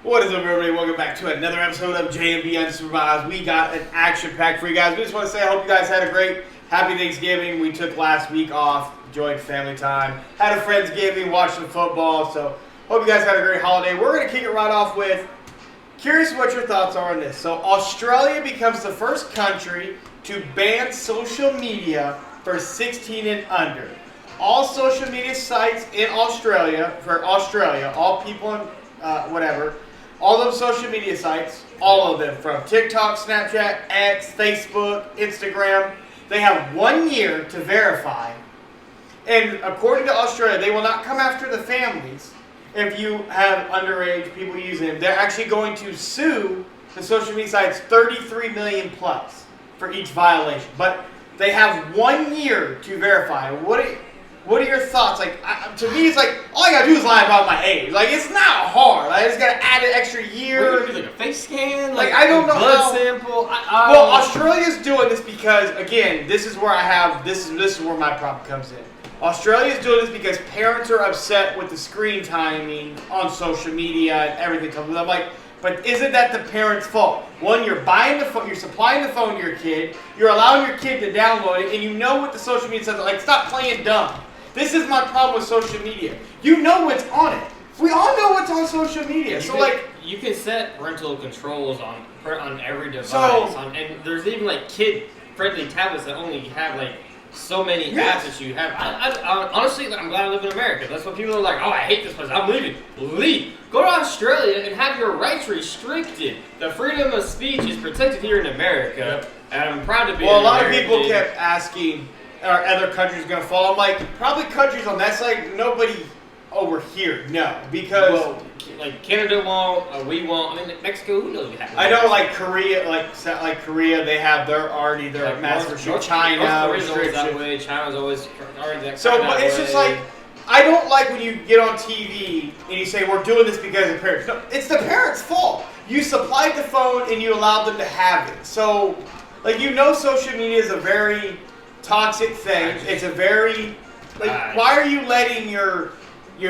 What is up, everybody? Welcome back to another episode of JMB Unsupervised. We got an action pack for you guys. We just want to say I hope you guys had a great, happy Thanksgiving. We took last week off, enjoyed family time, had a Friendsgiving, watched some football. So hope you guys had a great holiday. We're going to kick it right off with, curious what your thoughts are on this. So Australia becomes the first country to ban social media for 16 and under. All social media sites in Australia, all people in whatever, all those social media sites, all of them, from TikTok, Snapchat, X, Facebook, Instagram, they have 1 year to verify. And according to Australia, they will not come after the families if you have underage people using them. They're actually going to sue the social media sites 33 million plus for each violation. But they have 1 year to verify. What are your thoughts? Like, to me, it's like, all I gotta do is lie about my age. Like, it's not hard. I just gotta add an extra year. What, do like a face scan? Like I don't know blood sample? Well, Australia's doing this because, again, this is where this is where my problem comes in. Australia's doing this because parents are upset with the screen timing on social media and everything comes with it. I'm like, but isn't that the parents' fault? One, you're buying the phone, you're supplying the phone to your kid, you're allowing your kid to download it, and you know what the social media says. Like, stop playing dumb. This is my problem with social media. You know what's on it. We all know what's on social media. You can set parental controls on every device. And there's even like kid-friendly tablets that only have like so many apps that you have. Honestly, I'm glad I live in America. That's what people are like. Oh, I hate this place. I'm leaving. Leave. Go to Australia and have your rights restricted. The freedom of speech is protected here in America, and I'm proud to be. Well, a lot of people kept asking, are other countries going to follow? I'm like, probably countries on that side, nobody over here, no. Because, well, like Canada won't, we won't. I mean, Mexico, who knows what happens? I know, like Korea, Korea, they have their massive restriction. China restrictions. That way. China's always already that. So, but it's just like, I don't like when you get on TV and you say we're doing this because of parents. No, it's the parents' fault. You supplied the phone and you allowed them to have it. So, like, social media is a very toxic thing. It's a very, why are you letting your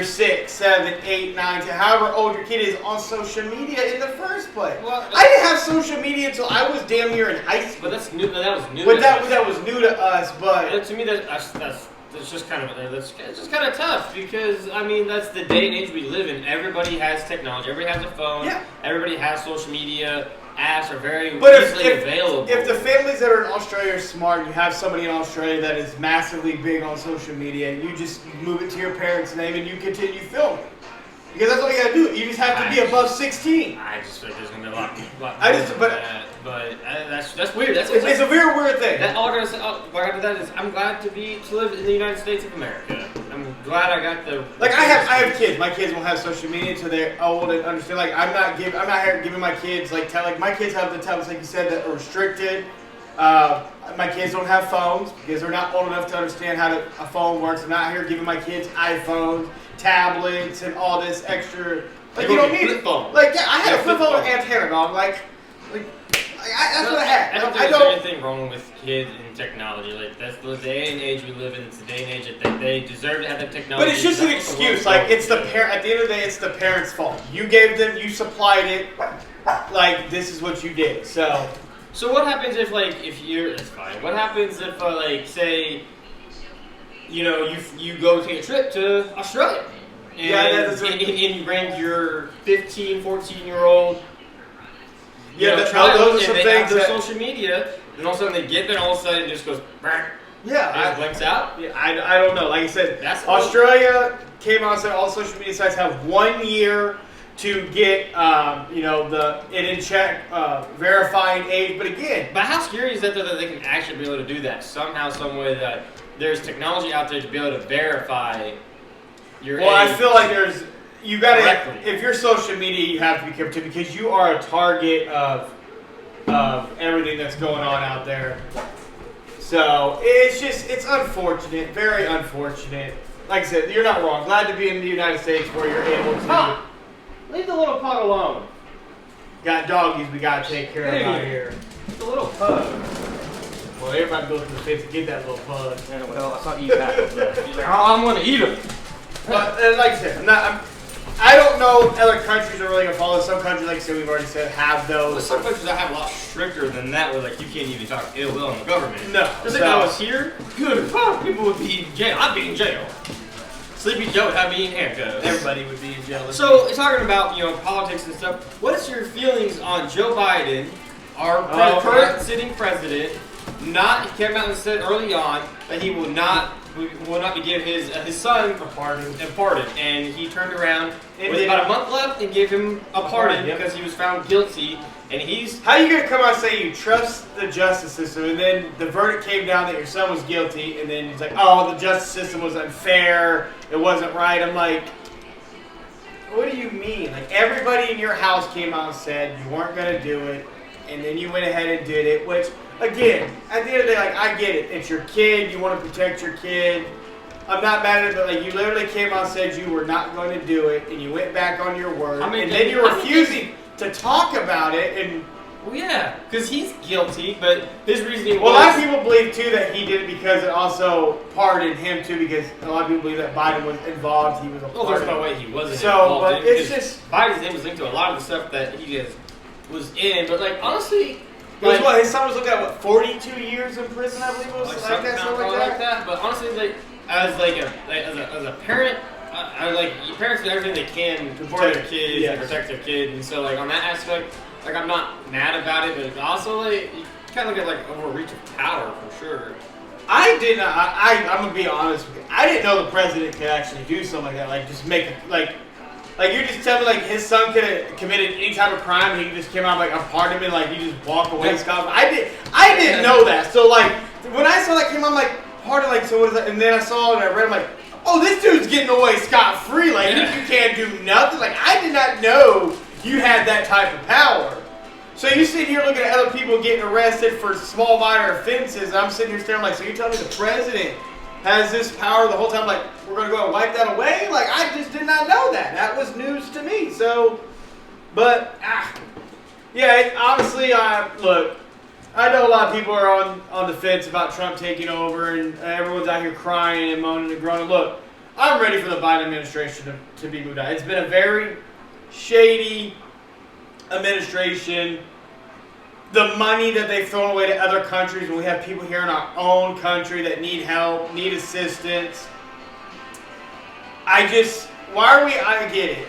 6, 7, 8, 9, 10, however old your kid is on social media in the first place? Well, I didn't have social media until I was damn near in high school. But that's new. That was new. But that was new to us. But to me, that's just kind of tough because I mean that's the day and age we live in. Everybody has technology. Everybody has a phone. Yeah. Everybody has social media. Apps are very easily available. If the families that are in Australia are smart, you have somebody in Australia that is massively big on social media, you just move it to your parents' name and you continue filming. Because that's all you gotta do. You just have to be above 16. I just feel like there's gonna be a lot more than that. But that's weird. It's a very weird thing. All I gotta do that is I'm glad to live in the United States of America. I'm glad I got the. Like I have kids. My kids won't have social media until they're old and understand. Like I'm not here giving my kids my kids have the tablets like you said that are restricted. My kids don't have phones because they're not old enough to understand how a phone works. I'm not here giving my kids iPhones, tablets, and all this extra. Like you don't need it. Like I had a flip phone with antenna, dog. That's what I had. I don't think there's anything wrong with kids and technology. Like that's the day and age we live in. It's the day and age that they deserve to have that technology. But it's just an excuse. Like it's the parent. At the end of the day, it's the parents' fault. You gave them. You supplied it. Like this is what you did. So what happens if it's fine. What happens if say you go take a trip to Australia and you bring your 15, 14-year-old those are some things that social media, and all of a sudden they get there, and all of a sudden it just goes, it blinks out. Yeah, I don't know. Like I said, Australia came out and said all social media sites have 1 year to get it in check, verifying age. But how scary is that though that they can actually be able to do that somehow, some way that there's technology out there to be able to verify your age? Well, I feel like you gotta, if you're social media, you have to be careful because you are a target of everything that's going on out there. So it's unfortunate, very unfortunate. Like I said, you're not wrong. Glad to be in the United States where you're able to. Leave the little pug alone. Got doggies we gotta take care of out here. It's a little pug. Well, everybody goes to the fence to get that little pug. Yeah, well, I saw eat that. He's like, I'm gonna eat him. But like I said, I don't don't know if other countries are really gonna follow. Some countries, like I said, we've already said, have Well, those. some countries that have a lot stricter than that, where like you can't even talk ill will on the government. No. Because if I was here, good fuck, people would be in jail. I'd be in jail. Sleepy Joe would have me in handcuffs. Everybody would be in jail. So, talking about politics and stuff, what is your feelings on Joe Biden, our current sitting president? He came out and said early on that he will not be give his son a pardon, and he turned around with about a month left and gave him a pardon because he was found guilty. And he's how are you gonna come out and say you trust the justice system, and then the verdict came down that your son was guilty, and then he's like, oh, the justice system was unfair, it wasn't right. I'm like, what do you mean? Like, everybody in your house came out and said you weren't gonna do it, and then you went ahead and did it, which, again, at the end of the day, like, I get it. It's your kid. You want to protect your kid. I'm not mad at it, but like, you literally came out and said you were not going to do it, and you went back on your word, and then you're refusing to talk about it. And well, yeah, because he's guilty, but his reasoning well, was... a lot of people believe, too, that he did it because it also pardoned him, too, because a lot of people believe that Biden was involved. He was a part Well, there's no way he wasn't so, involved but in it, it's just... Biden's name was linked to a lot of the stuff that he just was in, but, like, honestly... Like, what, his son was looking at, 42 years in prison, I believe it was? Like something like that. But honestly, like, as a parent, I like, parents do everything they can to protect their kids and protect their kid, and so, like, on that aspect, like, I'm not mad about it, but also, like, you kind of look at, like, overreach of power, for sure. I did not, I'm going to be honest with you, I didn't know the president could actually do something like that, like, just make it, like, you just tell me, like, his son could have committed any type of crime and he just came out, like, I'm pardoned him, like, you just walk away scot-free. I didn't know that. So, like, when I saw that came out, I'm like, pardon, like, so what is that? And then I saw it and I read, I'm like, oh, this dude's getting away scot-free. Like, you can't do nothing. Like, I did not know you had that type of power. So you sit here looking at other people getting arrested for small minor offenses. I'm sitting here staring, like, so you're telling me the president has this power the whole time, like, we're going to go and wipe that away? Like, I just did not know that. That was news to me. So, but, yeah, honestly, look, I know a lot of people are on the fence about Trump taking over, and everyone's out here crying and moaning and groaning. Look, I'm ready for the Biden administration to be moved out. It's been a very shady administration. The money that they've thrown away to other countries, when we have people here in our own country that need help, need assistance. I get it.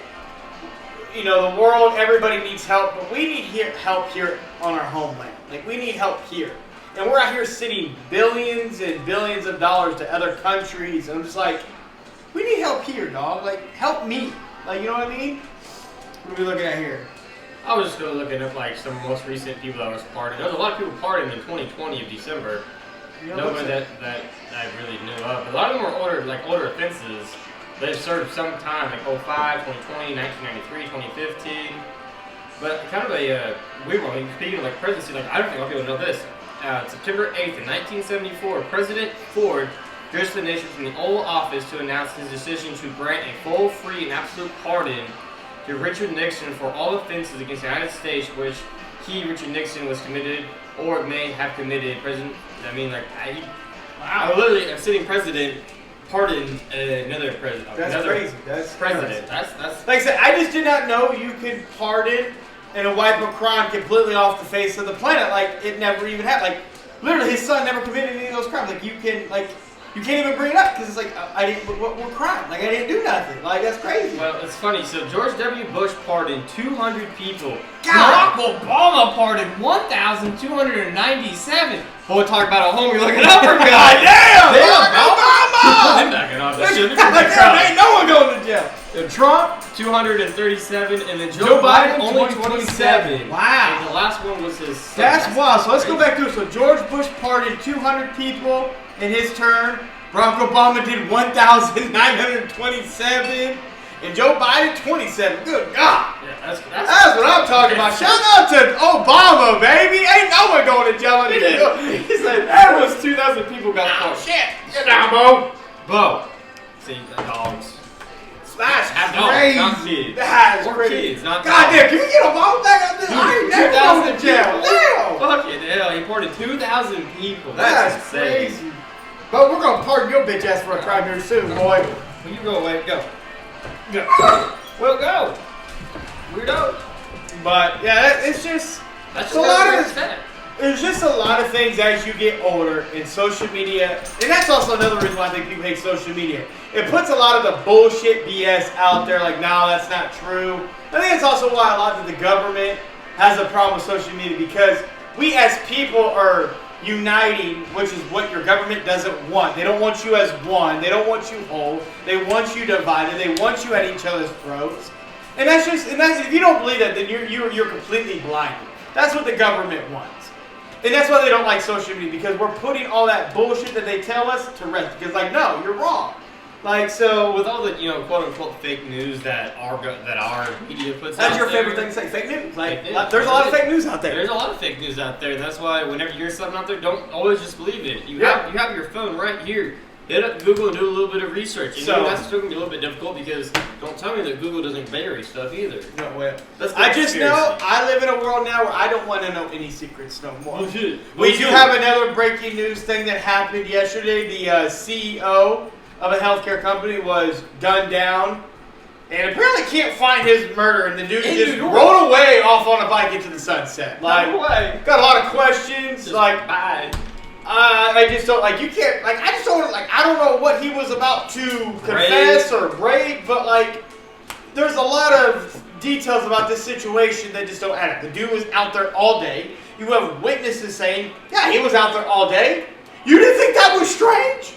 You know, the world, everybody needs help, but we need help here on our homeland. Like, we need help here. And we're out here sending billions and billions of dollars to other countries, and I'm just like, we need help here, dog. Like, help me. Like, you know what I mean? What are we looking at here? I was just looking up, like, some most recent people that was pardoned. There was a lot of people pardoned in 2020 of December. Nobody that I really knew of. A lot of them were older offenses. They've served some time, like 05, 2020, 1993, 2015. But kind of a weird one. Speaking of, like, presidency, like, I don't think a lot of people know this. September 8th, in 1974, President Ford addressed the nation from the Oval Office to announce his decision to grant a full, free, and absolute pardon to Richard Nixon for all offenses against the United States which Richard Nixon, was committed or may have committed. Literally, a sitting president pardoned another president. That's crazy. That's president. Crazy. That's like I said, I just did not know you could pardon and wipe a crime completely off the face of the planet. Like, it never even happened. Like, literally, his son never committed any of those crimes. Like, you can't even bring it up because it's like, I didn't. What crime? Like, I didn't do nothing. Like, that's crazy. Well, it's funny. So George W. Bush pardoned 200 people. God. Barack Obama pardoned 1,297. Boy, talk about a homie looking up for God. Damn! Obama! I'm backing off that shit. Ain't no one going to jail. Trump 237, and then Joe Biden only 27. Wow. And the last one was his son. That's wild. So let's go back to it. So George Bush pardoned 200 people in his term. Barack Obama did 1,927. And Joe Biden 27. Good God. Yeah, that's what I'm talking about. Shout out to Obama, baby. Ain't no one going to jail anymore. He said that was 2,000 people got caught. Shit. Get down, Bo. Bo. See, the dogs. That's dogs, crazy. not kids. That's or crazy. Kids, not God dogs. damn, can we get Obama back up there? I ain't never going to jail. Damn. Fucking hell, he pardoned 2,000 people. That's insane. crazy. But we're going to pardon your bitch ass for a crime here soon, boy. When you go away, go. Go. We'll go. Weirdo. But yeah, it's just That's a lot of. that. There's just a lot of things as you get older in social media, and that's also another reason why I think people hate social media. It puts a lot of the bullshit BS out there, like, no, that's not true. I think it's also why a lot of the government has a problem with social media, because we as people are uniting, which is what your government doesn't want. They don't want you as one. They don't want you whole. They want you divided. They want you at each other's throats. And that's if you don't believe that, then you're completely blinded. That's what the government wants. And that's why they don't like social media, because we're putting all that bullshit that they tell us to rest. Because, like, no, you're wrong. Like, so with all the, quote unquote fake news that our media puts out that's your there, favorite thing to say, fake news. Like, fake news. there's a lot of fake news out there. There's a lot of fake news out there. That's why whenever you hear something out there, don't always just believe it. You have your phone right here. Hit up Google and do a little bit of research. And that's still gonna be a little bit difficult, because don't tell me that Google doesn't bury stuff either. No, well, I just know I live in a world now where I don't want to know any secrets no more. We do have another breaking news thing that happened yesterday. The CEO of a healthcare company was gunned down, and apparently can't find his murderer, and the dude just rode away off on a bike into the sunset. Like, got a lot of questions. Just like, bye. I just don't, like, you can't, like, I just don't, like, I don't know what he was about to confess or brave, but, like, there's a lot of details about this situation that just don't add up. The dude was out there all day. You have witnesses saying, yeah, he was out there all day. You didn't think that was strange?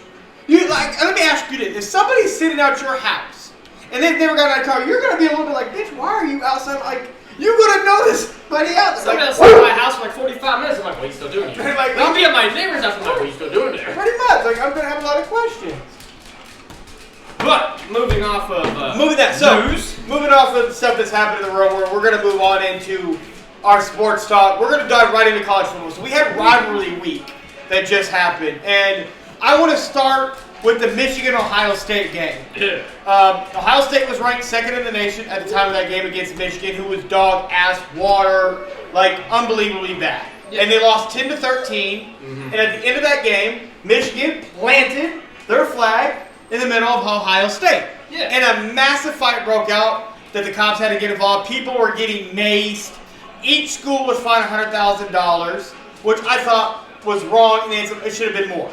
You, like, let me ask you this. If somebody's sitting out your house, and they've never got in a car, you're going to be a little bit like, bitch, why are you outside, like, you're going to notice buddy out there. Somebody else at my house for like 45 minutes. I'm like, what are you still doing here? Like, I'll be at my neighbor's house. I'm like, what are you still doing there? Pretty much. Like, I'm going to have a lot of questions. But, moving off of news. Moving off of stuff that's happened in the real world, we're going to move on into our sports talk. We're going to dive right into college football. So we had rivalry week that just happened. And I want to start with the Michigan-Ohio State game. Yeah. Ohio State was ranked second in the nation at the time of that game against Michigan, who was dog-ass water, like, unbelievably bad. Yeah. And they lost 10-13. Mm-hmm. And at the end of that game, Michigan planted their flag in the middle of Ohio State. Yeah. And a massive fight broke out that the cops had to get involved. People were getting maced. Each school was fined $100,000, which I thought was wrong, and it should have been more.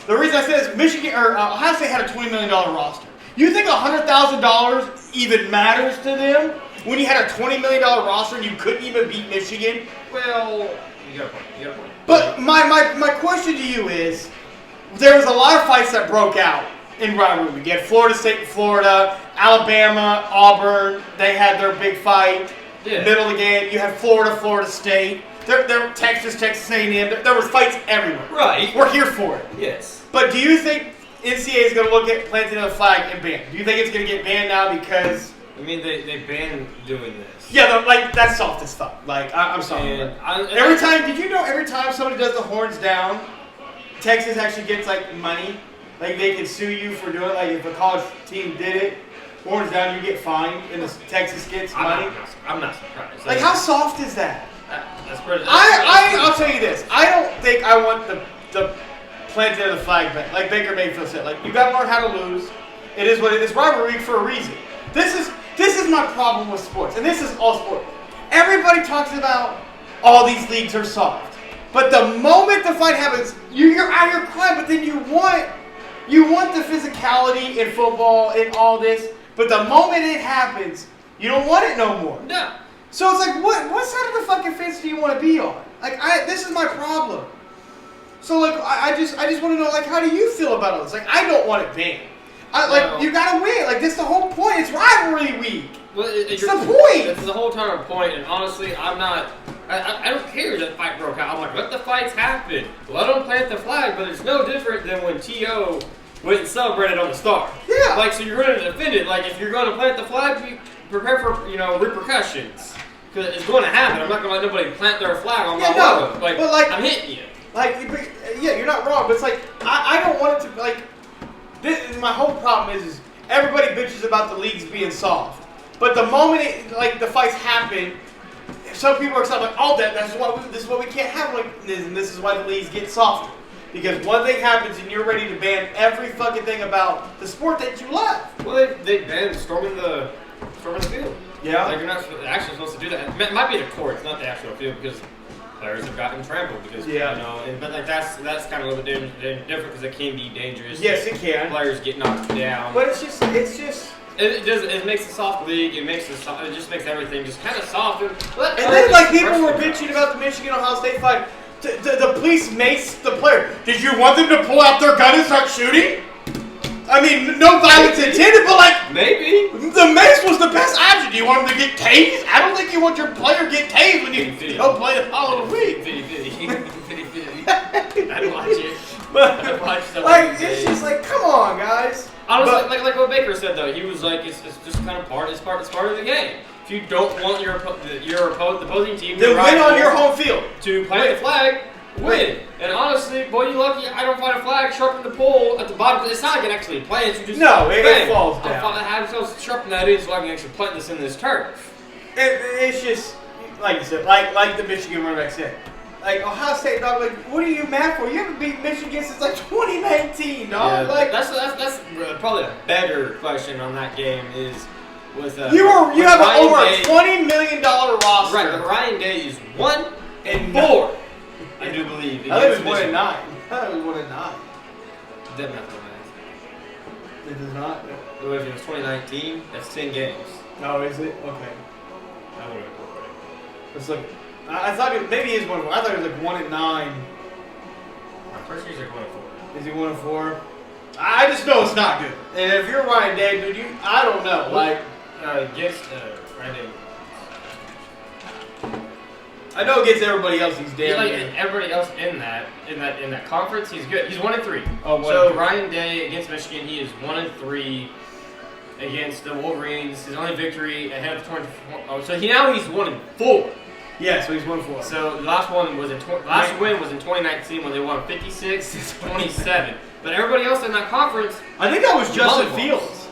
The reason I said is Ohio State had a $20 million roster. You think $100,000 even matters to them when you had a $20 million roster and you couldn't even beat Michigan? Well, you got a point. But my question to you is, there was a lot of fights that broke out in rivalry. You had Florida State and Florida, Alabama, Auburn. They had their big fight. Yeah. Middle of the game, you had Florida State. Texas A&M. There was fights everywhere. Right. We're here for it. Yes. But do you think NCAA is going to look at planting a flag and ban? Do you think it's going to get banned now because... I mean, they banned doing this. Yeah, like, that's soft as fuck. Like, I'm sorry. Did you know every time somebody does the horns down, Texas actually gets, like, money? Like, they can sue you for doing it. Like, if a college team did it, horns down, you get fined, and Texas gets money? I'm not surprised. Like, how soft is that? That's pretty. I'll tell you this. I don't think I want the planting of the flag back. Like Baker Mayfield said, like, you got to learn how to lose. It is what it is. It's rivalry for a reason. This is my problem with sports, and this is all sport. Everybody talks about all these leagues are soft, but the moment the fight happens, you're out here crying. But then you want the physicality in football and all this. But the moment it happens, you don't want it no more. No. So it's like, what side of the fucking fence do you want to be on? Like, this is my problem. So, like, I just want to know, like, how do you feel about all this? Like, I don't want it banned. You gotta win. Like, that's the whole point. It's rivalry week. Well, it's the point. It's the whole entire point. And honestly, I don't care that the fight broke out. I'm like, let the fights happen. Let them plant the flag. But it's no different than when T.O. went and celebrated on the Star. Yeah. Like, so you're going to defend it. Like, if you're going to plant the flag, prepare for, repercussions. Because it's going to happen. I'm not going to let nobody plant their flag on my logo. Like, but, like, I'm hitting you. Like, yeah, you're not wrong. But it's like, I don't want it to, like, my whole problem is everybody bitches about the leagues being soft. But the moment the fights happen, some people are like, oh, this is what we can't have. Like, and this is why the leagues get softer. Because one thing happens and you're ready to ban every fucking thing about the sport that you love. Well, they banned storming the storming the field. Yeah. Like, you're not actually supposed to do that. It might be the courts, not the actual field, because players have gotten trampled because but like that's kind of a little bit different because it can be dangerous. Yes, it can. Players get knocked down. But it's just. It makes a soft league. It just makes everything just kind of softer. And then like people were bitching about the Michigan Ohio State fight. The police maced the player. Did you want them to pull out their gun and start shooting? I mean, no violence intended, but like maybe the mace was the best option. Do you want them to get tased? I don't think you want your player to get tased when you go play the following week. I'd watch it. But like it's just like, come on, guys. Honestly, like what Baker said though, he was like, it's just kind of part of the game. If you don't want the opposing team to win on your home field to plant the flag, win. And honestly, boy, you lucky I don't find a flag sharpen the pole at the bottom. It's not like it actually plants. You just it falls down. I have to sharpen that in so I can actually plant this in this turf. It's just like you said, like the Michigan running back said. Like Ohio State, dog. Like, what are you mad for? You haven't beat Michigan since like 2019, dog. Yeah, like that's probably a better question on that game is with you have an over $20 million roster. Right, but Ryan Day is 1-4. I do believe. I think it was 1-9. I thought it was 1-9. Doesn't have to matter. It does not. If it was 2019, that's 10 games. Oh, is it? Okay. I would have incorporated. Let's look. I thought maybe he is 1-4. I thought it was like 1-9. My first year's like 1-4. Is he 1-4? I just know it's not good. And if you're Ryan Day, dude, I don't know. Like against Ryan Day. I know against everybody else he's damn good. Everybody else in that conference, he's good. He's 1-3. Oh, so Ryan Day against Michigan, he is 1-3 against the Wolverines. His only victory ahead of 24. Oh, so he's 1-4. Yeah, so he's 1-4. So the last one was last win was in 2019 when they won 56-27. But everybody else in that conference, I think that was Justin Fields.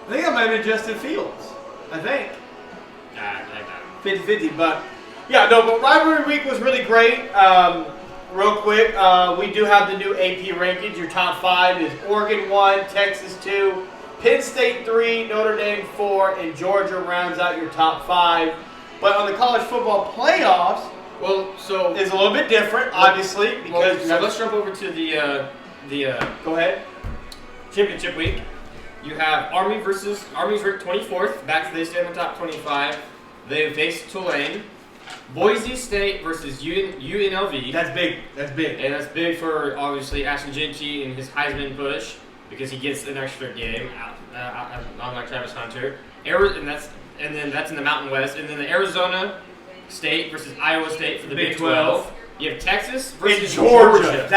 I think that might have been Justin Fields. I think. 50-50, but yeah, no, but rivalry week was really great. Real quick, we do have the new AP rankings. Your top 5 is Oregon 1, Texas 2, Penn State 3, Notre Dame 4, and Georgia rounds out your top 5. But on the college football playoffs, is a little bit different, obviously, because let's jump over to the go ahead. Championship week. You have Army's ranked 24th. Back to they stay in the top 25. They face Tulane. Boise State versus UNLV. That's big. That's big. And that's big for, obviously, Ashton Jeanty and his Heisman push because he gets an extra game on like Travis Hunter. And then that's in the Mountain West. And then the Arizona State versus Iowa State for the Big 12. You have Texas versus Georgia.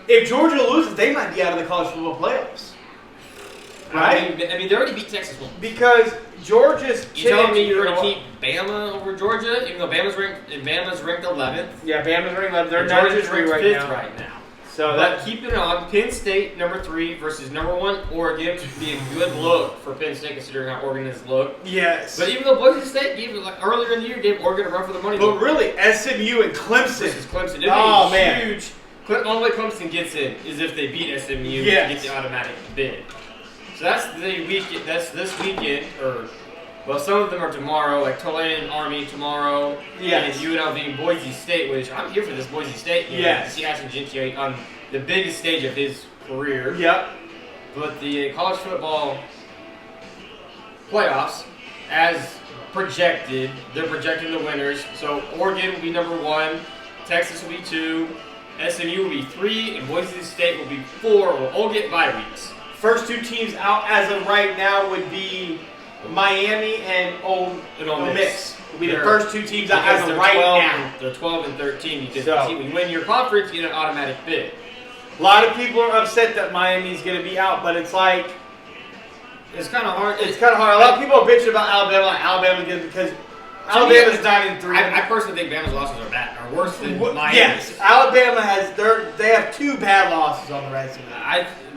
If Georgia loses, they might be out of the college football playoffs. Right? I mean, they already beat Texas once. Because Georgia's... You telling me you're going to keep Bama over Georgia, even though Bama's ranked 11th? Yeah, Bama's ranked 11th. They're Georgia's ranked fifth right now. So but keep it on. Penn State, number 3, versus number 1, Oregon. Would be a good look for Penn State, considering how Oregon has looked. Yes. But even though Boise State earlier in the year gave Oregon a run for the money. But really, SMU and Clemson. Versus Clemson. Man. Huge. The only way Clemson gets in is if they beat SMU to get the automatic bid. So that's the weekend. That's this weekend, some of them are tomorrow, like Tulane and Army tomorrow. Yes. And UNLV and Boise State, which I'm here for this Boise State game. Yes. To see Ashton Jeanty on the biggest stage of his career. Yep. But the college football playoffs, as projected, they're projecting the winners. So Oregon will be number 1, Texas will be 2, SMU will be 3, and Boise State will be 4. We'll all get bye weeks. First 2 teams out as of right now would be Miami and Ole Miss. Will be the first 2 teams out as of right now. They're 12 and 13 because when you win your conference, you get an automatic bid. A lot of people are upset that Miami's going to be out, but it's like... It's kind of hard. It's kind of hard. A lot of people are bitching about Alabama because Alabama's 9-3. I personally think Bama's losses are worse than Miami's. Yes, Alabama they have 2 bad losses on the resume.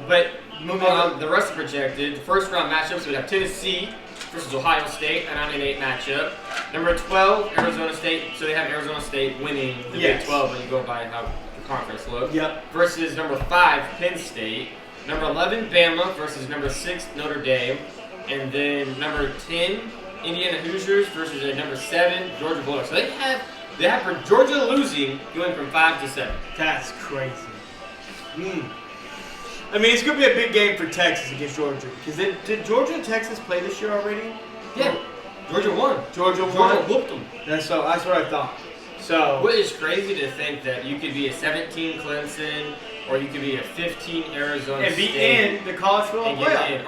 But moving on, the rest are projected. The first round matchups, we have Tennessee versus Ohio State, a 9-8 matchup. Number 12, Arizona State. So they have Arizona State winning the Big 12 when you go by how the conference looks. Yep. Versus number 5, Penn State. Number 11, Bama versus number 6, Notre Dame. and then number 10, Indiana Hoosiers versus number 7, Georgia Bulldogs. So they have for Georgia losing going from 5 to 7. That's crazy. I mean, it's going to be a big game for Texas against Georgia. Because did Georgia and Texas play this year already? Yeah. Georgia won. Georgia whooped them. That's what I thought. So what is crazy to think that you could be a 17 Clemson or you could be a 15 Arizona and be State in the college football playoff.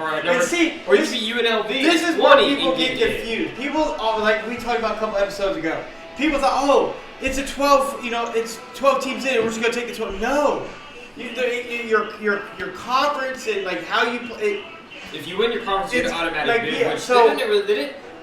Or you could be UNLV. This is what people get confused. People, like we talked about a couple episodes ago, people thought, oh, it's a 12, it's 12 teams in, and we're just going to take the 12. No. Your conference and like how you play. If you win your conference, you get an automatic bid. Yeah, which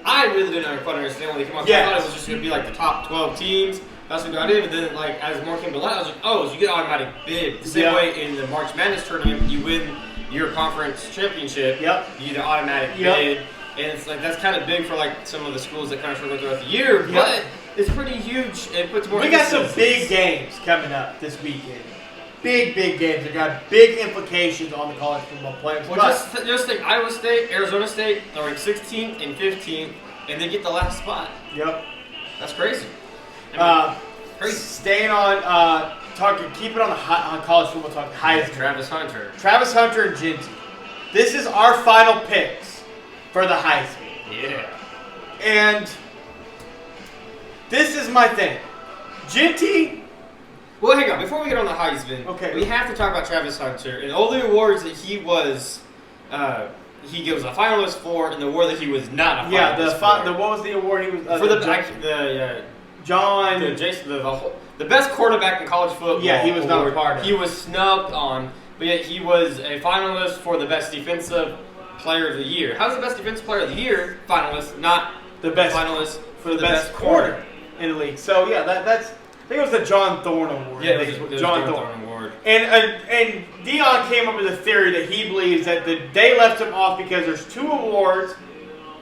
I really didn't quite understand when they came out. Yes. I thought it was just going to be like the top 12 teams. That's what got in. But then, like as more came to light, I was like, oh, so you get an automatic bid. The same way in the March Madness tournament, you win your conference championship. Yep. You get an automatic bid, and it's like that's kind of big for like some of the schools that kind of struggle throughout the year. But it's pretty huge. It puts more. We got some big games coming up this weekend. Big games that got big implications on the college football playoffs. Well, just think Iowa State, Arizona State are ranked 16th and 15th, and they get the last spot. Yep. That's crazy. Crazy. Staying on keep it on college football talk. Heisman. Travis Hunter and Ginty. This is our final picks for the Heisman. Yeah. And this is my thing. Ginty. Well, hang on. Before we get on the Heisman, we have to talk about Travis Hunter and all the awards that he was a finalist for, and the award that he was not a finalist for. What was the award he was for the best quarterback in college football. Yeah, he was not a part of it. He was snubbed on, but yet he was a finalist for the best defensive player of the year. How's the best defensive player of the year finalist not the best finalist for the best corner in the league? So yeah, that's. I think it was the John Thorne Award. Yeah, it was the John Thorne Award. And Dion came up with a theory that he believes that they left him off because there's 2 awards.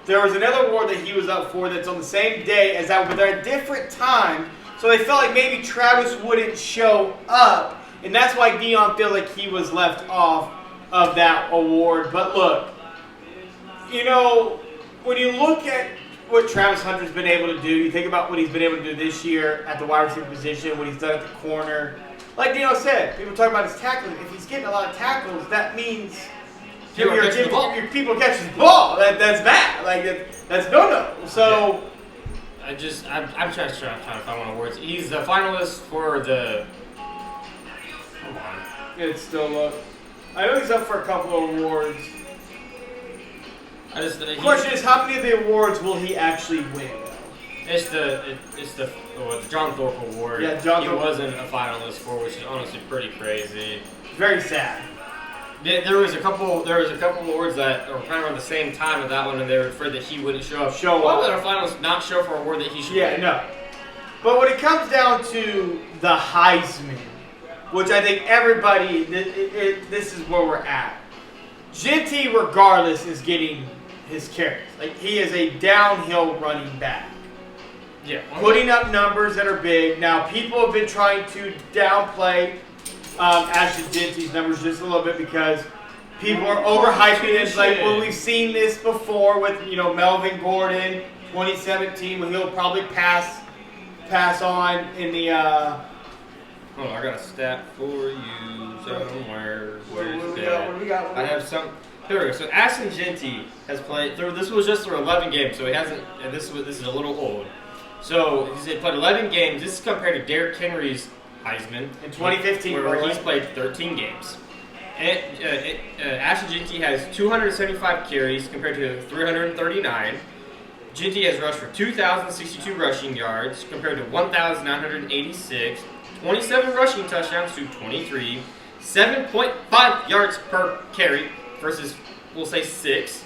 There was another award that he was up for that's on the same day as that, but they're at different times. So they felt like maybe Travis wouldn't show up, and that's why Dion feels like he was left off of that award. But look, when you look at what Travis Hunter's been able to do, you think about what he's been able to do this year at the wide receiver position, what he's done at the corner. Like Dino said, people talk about his tackling. If he's getting a lot of tackles, that means your people catching the ball. That's bad. Like that's no. So I'm trying to find one awards. He's the finalist for the. Hold on. It's still up. I know he's up for a couple of awards. The question is, how many of the awards will he actually win? It's the John Thorpe Award. Yeah, John Thorpe. He wasn't a finalist for, which is honestly pretty crazy. Very sad. There was a couple awards that were kind of around the same time with that one, and they were afraid that he wouldn't show up. Why would a finalist not show for an award that he should? Yeah, no. But when it comes down to the Heisman, which I think everybody, this is where we're at. Ginty, regardless, is getting his carries. Like, he is a downhill running back. Yeah. Putting up numbers that are big. Now, people have been trying to downplay Ashton Ginty's numbers just a little bit because people are overhyping it. Like, well, we've seen this before with, Melvin Gordon, 2017, when he'll probably pass on in the... Hold on, I got a stat for you somewhere. What do we got? I have some... Here we go. So Ashton Ginty has played... This was just through 11 games, so he hasn't... And this is a little old. So he's played 11 games. This is compared to Derrick Henry's Heisman in 2015, where he's played 13 games. And Ashton Ginty has 275 carries compared to 339. Ginty has rushed for 2,062 rushing yards compared to 1,986. 27 rushing touchdowns to 23. 7.5 yards per carry versus, we'll say, 6.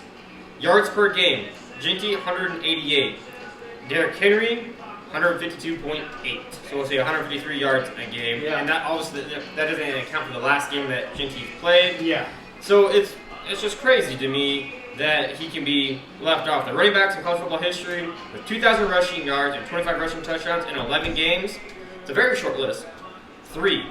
Yards per game. Ginty, 188. Derrick Henry, 152.8. So we'll say 153 yards a game. Yeah. And that obviously that doesn't even account for the last game that Ginty played. Yeah. So it's just crazy to me that he can be left off. The running backs in college football history with 2,000 rushing yards and 25 rushing touchdowns in 11 games. It's a very short list. 3,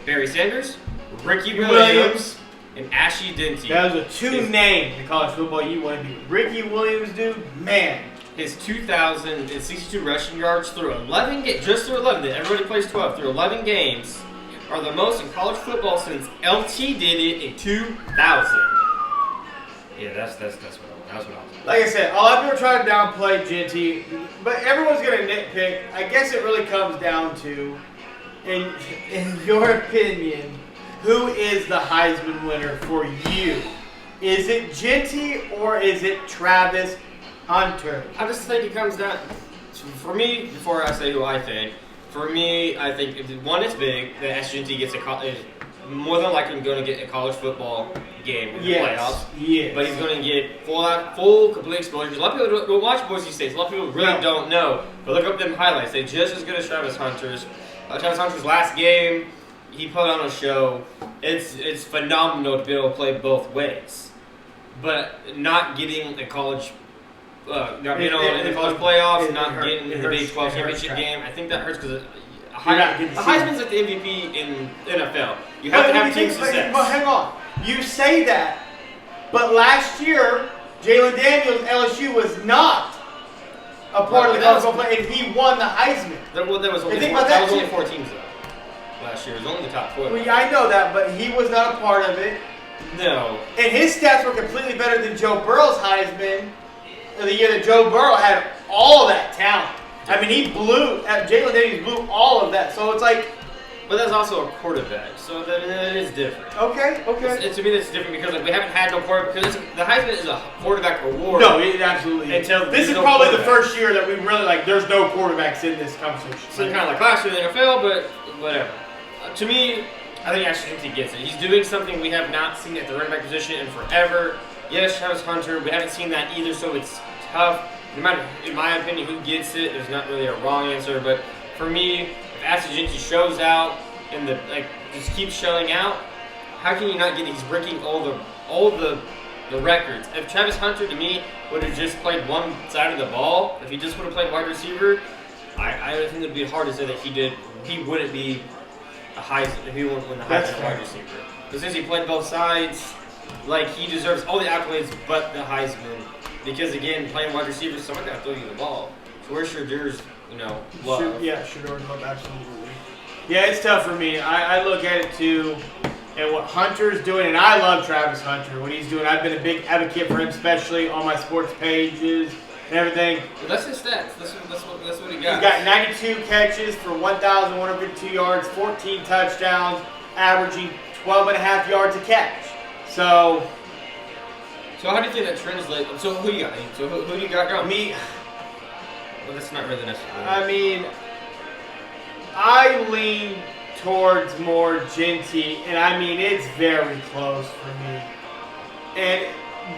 Barry Sanders, Ricky Williams, and Ashley Dinty. That was a two name in college football you want to be. Ricky Williams, dude, man. His 2,062 rushing yards through 11 games, just through 11. Everybody plays 12 through 11 games, are the most in college football since LT did it in 2000. Yeah, that's what I was. Like I said, a lot of people try to downplay Ginty, but everyone's gonna nitpick. I guess it really comes down to, in your opinion, who is the Heisman winner for you? Is it Ginty or is it Travis Hunter? I just think it comes down, for me, before I say who I think, for me, I think, one, it's big that SGT gets is more than likely going to get a college football game in the playoffs. Yes. But he's going to get full, complete exposure. A lot of people don't watch Boise State. A lot of people really don't know. But look up them highlights. They're just as good as Travis Hunter's. Travis Hunter's last game, he put on a show. It's phenomenal to be able to play both ways. But not getting a college, not being in the college playoffs, not getting in the Big 12 championship game, I think that hurts because the Heisman's like the MVP in NFL. You have to have team success. But hang on. You say that, but last year, Jalen Daniels, LSU, was not a part of the college football play, and he won the Heisman. There was only 4 teams, though. Last year. It was only the top 4. Well, yeah, I know that, but he was not a part of it. No. And his stats were completely better than Joe Burrow's Heisman the year that Joe Burrow had all that talent. I mean, Jalen Daniels blew all of that. So it's like... But that's also a quarterback, so that it is different. Okay. To me, that's different because we haven't had no quarterback. Because the Heisman is a quarterback award. No, it absolutely is. This is probably the first year that we really, there's no quarterbacks in this conversation. So kind of like last year in the NFL, but whatever. To me, I think Ashton Tinty gets it. He's doing something we have not seen at the running back position in forever. Yes, Travis Hunter, we haven't seen that either, so it's tough. No matter, in my opinion, who gets it, there's not really a wrong answer. But for me, if Ashton Tinty shows out and just keeps showing out, how can you not get? He's breaking all the records. If Travis Hunter, to me, would have just played one side of the ball, if he just would have played wide receiver, I think it would be hard to say that he wouldn't be a Heisman if he wouldn't win the Heisman wide receiver. But since he played both sides, he deserves all the accolades but the Heisman. Because again, playing wide receiver, someone got to throw you the ball. So where's Shedur's, love? Shedur's love, absolutely. Yeah, it's tough for me. I look at it too, and what Hunter's doing, and I love Travis Hunter. What he's doing, I've been a big advocate for him, especially on my sports pages and everything. Well, that's his stats. That's what he got. He's got 92 catches for 1,152 yards, 14 touchdowns, averaging 12.5 yards a catch. So how do you think that translates? So who you got? So who do you got going? Me. Well, that's not really necessary. I mean, I lean towards more Ginty, and I mean it's very close for me.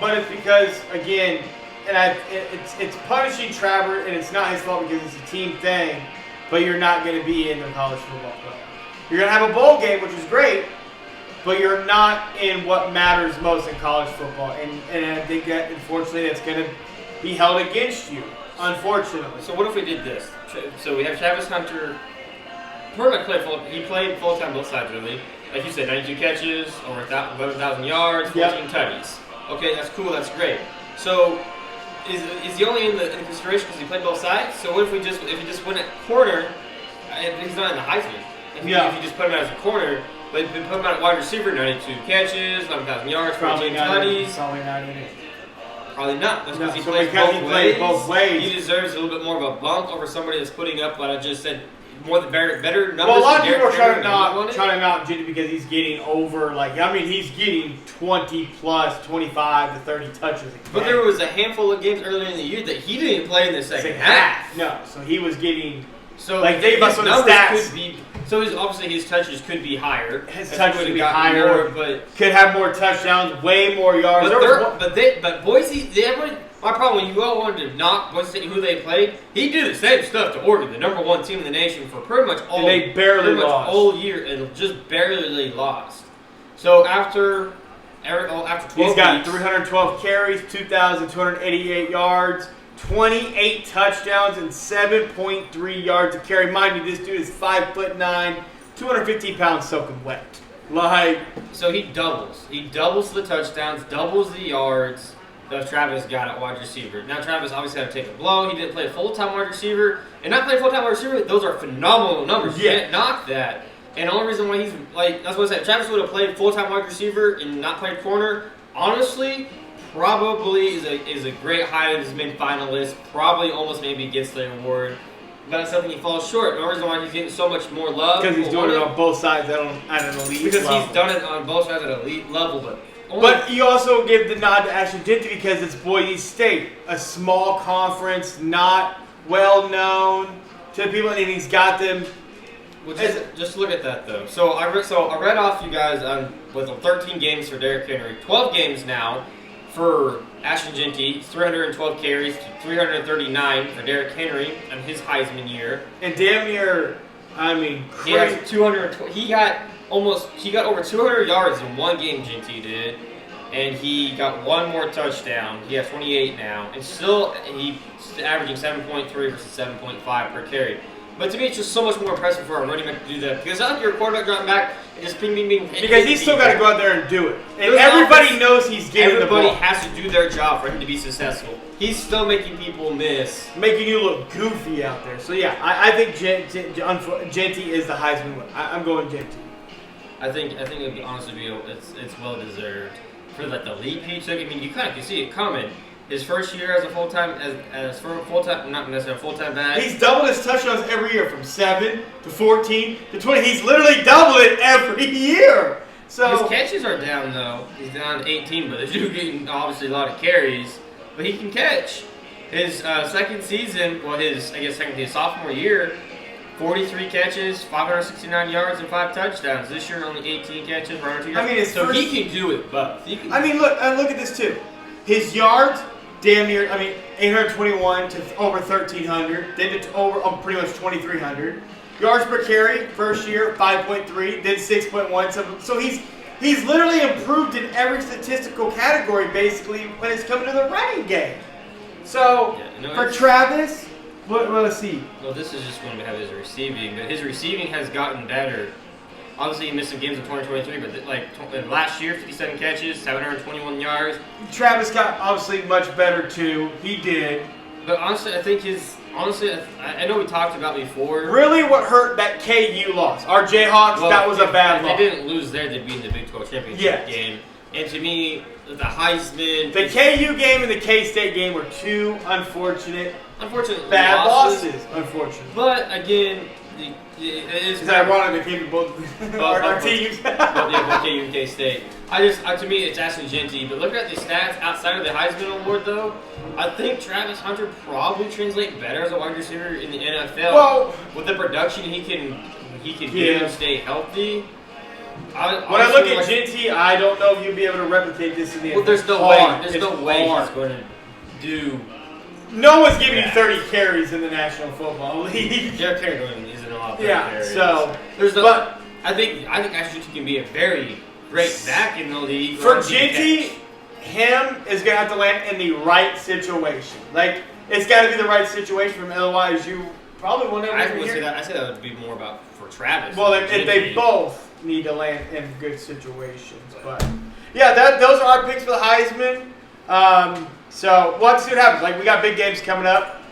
But it's because again, it's punishing Trevor, and it's not his fault because it's a team thing. But you're not going to be in the college football playoff. You're going to have a bowl game, which is great. But you're not in what matters most in college football. And I think that, unfortunately, that's going to be held against you, unfortunately. So what if we did this? So we have Travis Hunter. He played full-time both sides, really. Like you said, 92 catches, over 11,000 yards, 14 tutties. Okay, that's cool. That's great. So is he only in the consideration because he played both sides? So what if he just went at corner, and he's not in the Heisman. If you just put him as a corner, but if you put him out at wide receiver, 92 catches, 11,000 yards, 14 tutties. Probably not in it. Probably not. That's because he plays both ways. He deserves a little bit more of a bump over somebody that's putting up what I just said. Better numbers. Well, a lot of people are trying to knock Ginty because he's getting over, he's getting 20 plus, 25 to 30 touches a game. But there was a handful of games earlier in the year that he didn't play in the second half. No, so he was getting, they must on the stats. Obviously his touches could be higher. His touches could be higher, but could have more touchdowns, way more yards. But Boise, my problem when you all wanted to knock Boise State who they played, he did the same stuff to Oregon, the number 1 team in the nation for pretty much all. And they barely lost all year, and just barely lost. So after 12 he's got weeks, 312 carries, 2,288 yards, 28 touchdowns, and 7.3 yards a carry. Mind you, this dude is 5'9", 215 pounds soaking wet. Like, so he doubles. He doubles the touchdowns, doubles the yards that Travis got at wide receiver. Now Travis obviously had to take a blow. He didn't play a full-time wide receiver. And not playing full-time wide receiver, those are phenomenal numbers. You can't knock that. And the only reason why he's, like, that's what I said. If Travis would have played full-time wide receiver and not played corner, honestly, probably is a great Heisman finalist. Probably almost maybe gets the award. But that's something he falls short. The reason why he's getting so much more love. Because he's doing it on both sides at an elite because level. he's done it on both sides at an elite level. But you also give the nod to Ashton Jeanty because it's Boise State, a small conference, not well known to people, and he's got them. Well, just look at that though. So I read off you guys with 13 games for Derrick Henry, 12 games now for Ashton Jeanty, 312 carries to 339 for Derrick Henry in his Heisman year, and damn near, I mean, he has 200. He got over 200 yards in one game. Jeanty did. And he got one more touchdown. He has 28 now. And still, he's averaging 7.3 versus 7.5 per carry. But to me, it's just so much more impressive for a running back to do that. Because I like your quarterback dropping back and just ping, ping, ping. Because he's still got to go out there and do it. And everybody knows he's getting the ball. Everybody has to do their job for him to be successful. He's still making people miss. Making you look goofy out there. So, yeah, I think Jeanty is the Heisman winner. I'm going Jeanty. I think it would honestly be it's well deserved. For like the leap he took, I mean, you kind of can see it coming. His first year as a full-time, not necessarily full-time back. He's doubled his touchdowns every year from 7 to 14 to 20. He's literally doubled it every year. So his catches are down though. He's down 18, but they're getting obviously a lot of carries. But he can catch. His second season, his sophomore year, 43 catches, 569 yards, and 5 touchdowns. This year, only 18 catches, 102 yards. I mean, so he can do it, but look at this too. His yards, damn near, 821 to over 1,300. Then to over pretty much 2,300. Yards per carry, first year, 5.3. Then 6.1. So he's literally improved in every statistical category, basically, when it's coming to the running game. So, for Travis... let's see. Well, this is just going to have his receiving, but his receiving has gotten better. Obviously, he missed some games in 2023, but last year, 57 catches, 721 yards. Travis got obviously much better too. He did. But honestly, I think I know we talked about before. Really, what hurt that KU loss? Our Jayhawks, that was a bad loss. They didn't lose there, they'd be in the Big 12 championship game. And to me, the Heisman... The KU game and the K-State game were two unfortunate bad losses. Unfortunately. But again, it's ironic they came to both our teams. Both KU and K-State. To me, it's Ashton Jeanty. But looking at the stats outside of the Heisman Award, though, I think Travis Hunter probably translate better as a wide receiver in the NFL. Well, with the production he can give and stay healthy. When I look at Jeanty, I don't know if you'll be able to replicate this in the NFL. Well, there's no way. There's no way he's going to do. No one's giving you 30 carries in the National Football League. Derrick Henry isn't a lot of carries. So there's no. I think Ashton Jeanty can be a very great back in the league. For Jeanty, him is going to have to land in the right situation. Like, it's got to be the right situation from otherwise you probably won't ever hear. I say that would be more about for Travis. Well, if they both need to land in good situations. But yeah, those are our picks for the Heisman. So we'll have to see what happens. Like, we got big games coming up.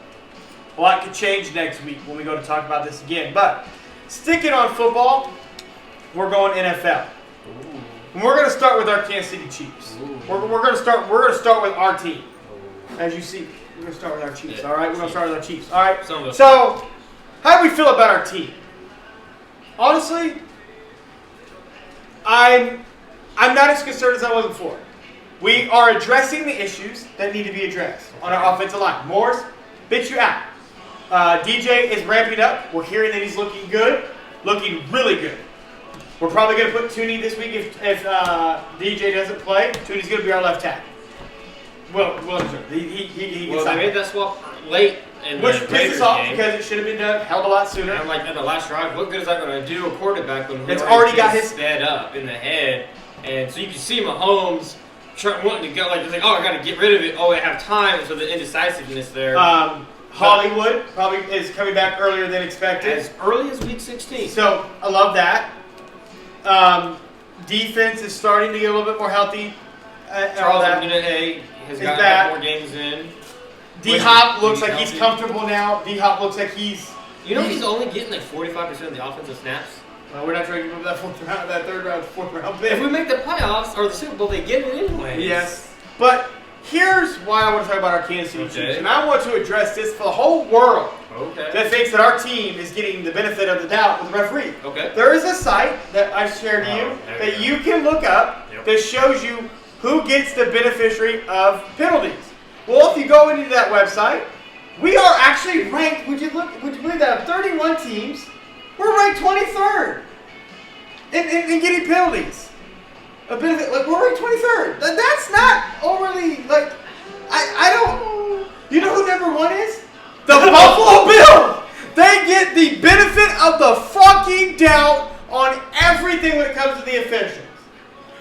A lot could change next week when we go to talk about this again. But sticking on football, we're going NFL. Ooh. And we're going to start with our Kansas City Chiefs. We're going to start with our team. As you see, we're going to start with our Chiefs. All right, we're going to start with our Chiefs. All right. So, how do we feel about our team? Honestly, I'm not as concerned as I was before. We are addressing the issues that need to be addressed on our offensive line. Morris, bitch you out. DJ is ramping up. We're hearing that he's looking good, looking really good. We're probably going to put Tooney this week if DJ doesn't play. Tooney's going to be our left tackle. Well, he they made that swap late. Which pisses off because it should have been done hell of a lot sooner. And in the last drive, what good is that going to do a quarterback when it's already got his sped up in the head? And so you can see Mahomes wanting to go, I got to get rid of it. Oh, I have time. And so the indecisiveness there. Hollywood probably is coming back earlier than expected. As early as week 16. So I love that. Defense is starting to get a little bit more healthy. Charles Omenihu has gotten more games in. D-Hop looks like he's comfortable now. D-Hop looks like he's only getting like 45% of the offensive snaps. Well, we're not trying to give him that third round, fourth round pick. If we make the playoffs or the Super Bowl, they get it anyway. Yes. But here's why I want to talk about our Kansas City Chiefs. And I want to address this for the whole world that thinks that our team is getting the benefit of the doubt with the referee. Okay. There is a site that I've shared to you that you can look up that shows you who gets the beneficiary of penalties. Well, if you go into that website, we are actually ranked, would you believe that, of 31 teams, we're ranked 23rd in getting penalties. A benefit, like, we're ranked 23rd. That's not overly, like, I don't, you know who number one is? The Buffalo Bills! They get the benefit of the fucking doubt on everything when it comes to the officials.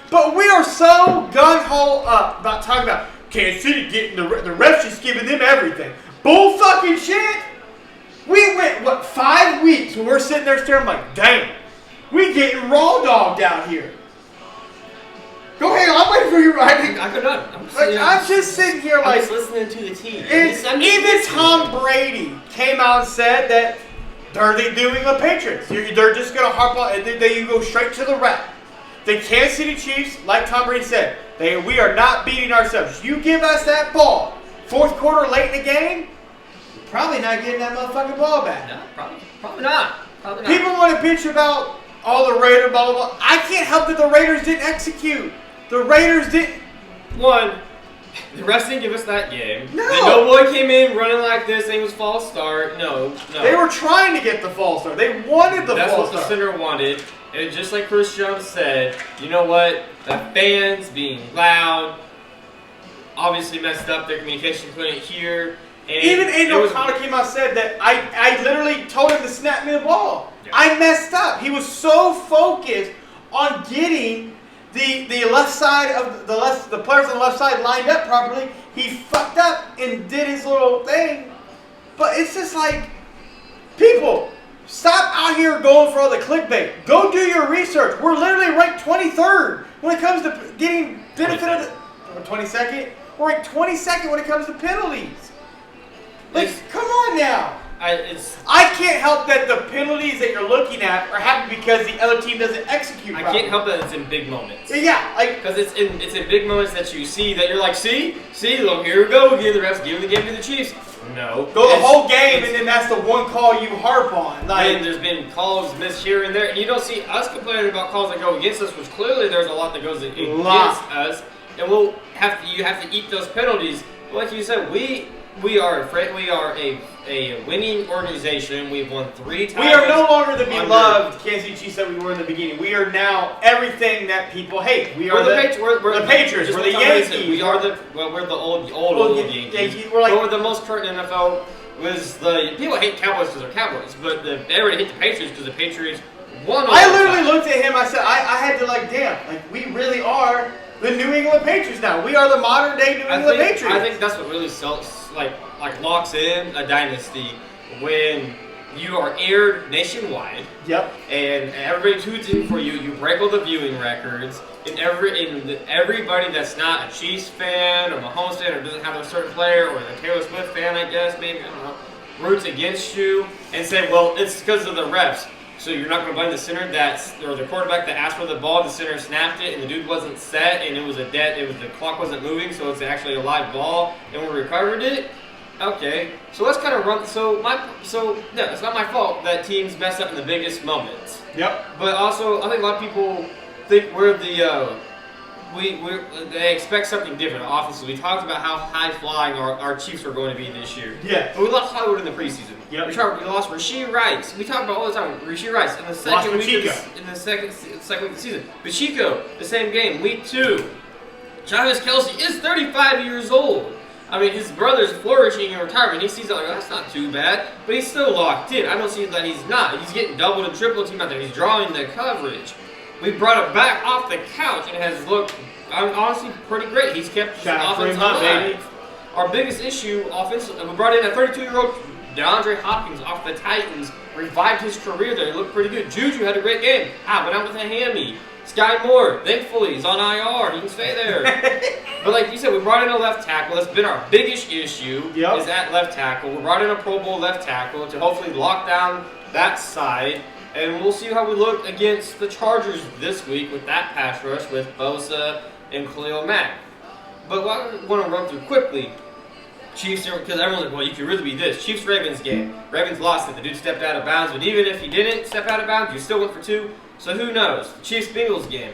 But we are so gung-ho up about talking about Kansas City getting the refs just giving them everything. Bull fucking shit! We went, 5 weeks when we're sitting there staring like, damn, we getting raw dogged out here. Go ahead, I'm waiting for you. I could not. I'm just sitting here like. I'm just listening to the team. Even Tom Brady came out and said that they're the New England Patriots. They're just going to harp on, you go straight to the rep. The Kansas City Chiefs, like Tom Brady said, we are not beating ourselves. You give us that ball, fourth quarter late in the game, you're probably not getting that motherfucking ball back. No, probably not. People want to bitch about all the Raiders, blah, blah, blah. I can't help that the Raiders didn't execute. The Raiders didn't. One, the refs didn't give us that game. No. The no boy came in running like this, saying it was false start. No. They were trying to get the false start. They wanted the false start. That's what the center wanted. And just like Chris Jones said, you know what? The fans being loud obviously messed up their communication. Couldn't hear. And even Angel O'Connor came out and said that I literally told him to snap me the ball. Yeah. I messed up. He was so focused on getting the left side of the players on the left side lined up properly. He fucked up and did his little thing. But it's just like, people, stop out here going for all the clickbait. Go do your research. We're literally ranked 23rd when it comes to getting benefit of the 22nd. We're ranked 22nd when it comes to penalties. Like, come on now. I can't help that the penalties that you're looking at are happening because the other team doesn't execute properly. I can't help that it's in big moments. Yeah, like, because it's in big moments that you see that you're like, see, look, here we go, give the refs, give the game to the Chiefs. No, go the whole game, and then that's the one call you harp on. Like, and there's been calls missed here and there, and you don't see us complaining about calls that go against us, which clearly there's a lot that goes against us, and you have to eat those penalties. Like you said, we are a winning organization. We've won 3 times. We are no longer the beloved Kansas City Chiefs that we were in the beginning. We are now everything that people hate. We're the Patriots. We're the Yankees. We're the old Yankees. We're the most current NFL. People hate Cowboys because they're Cowboys, but everybody hate the Patriots because the Patriots won. I literally looked at him. I said, I had to damn, we really are the New England Patriots now. We are the modern day New England Patriots. I think that's what really locks in a dynasty when you are aired nationwide. Yep. And everybody tunes in for you. You break all the viewing records. And everybody that's not a Chiefs fan or Mahomes fan or doesn't have a certain player or the Taylor Swift fan, I guess, maybe, I don't know, roots against you and say, well, it's because of the refs. So you're not going to blame the center or the quarterback that asked for the ball. The center snapped it, and the dude wasn't set, and the clock wasn't moving, so it's actually a live ball, and we recovered it. Okay, so let's kind of run. It's not my fault that teams mess up in the biggest moments. Yep. But also, I think a lot of people think we're they expect something different offensively. We talked about how high flying our Chiefs are going to be this year. Yeah. But we lost Hollywood in the preseason. Yep. We lost Rashee Rice. We talk about all the time Rashee Rice in the second week of the season. Pacheco, the same game, week 2. Travis Kelce is 35 years old. I mean, his brother's flourishing in retirement. He sees that, that's not too bad. But he's still locked in. I don't see that he's not. He's getting double and triple team out there. He's drawing the coverage. We brought him back off the couch and has looked, honestly, pretty great. He's kept the offense alive. Our biggest issue offensively, we brought in a 32-year-old DeAndre Hopkins off the Titans revived his career there. He looked pretty good. Juju had a great game. Went out with a hammy. Sky Moore, thankfully, he's on IR. He can stay there. But like you said, we brought in a left tackle. That's been our biggest issue is at left tackle. We brought in a Pro Bowl left tackle to hopefully lock down that side. And we'll see how we look against the Chargers this week with that pass rush with Bosa and Khalil Mack. But what I want to run through quickly, Chiefs, because everyone's like, well, you could really be this. Chiefs-Ravens game. Ravens lost it. The dude stepped out of bounds. But even if he didn't step out of bounds, you still went for 2. So who knows? The Chiefs-Bengals game.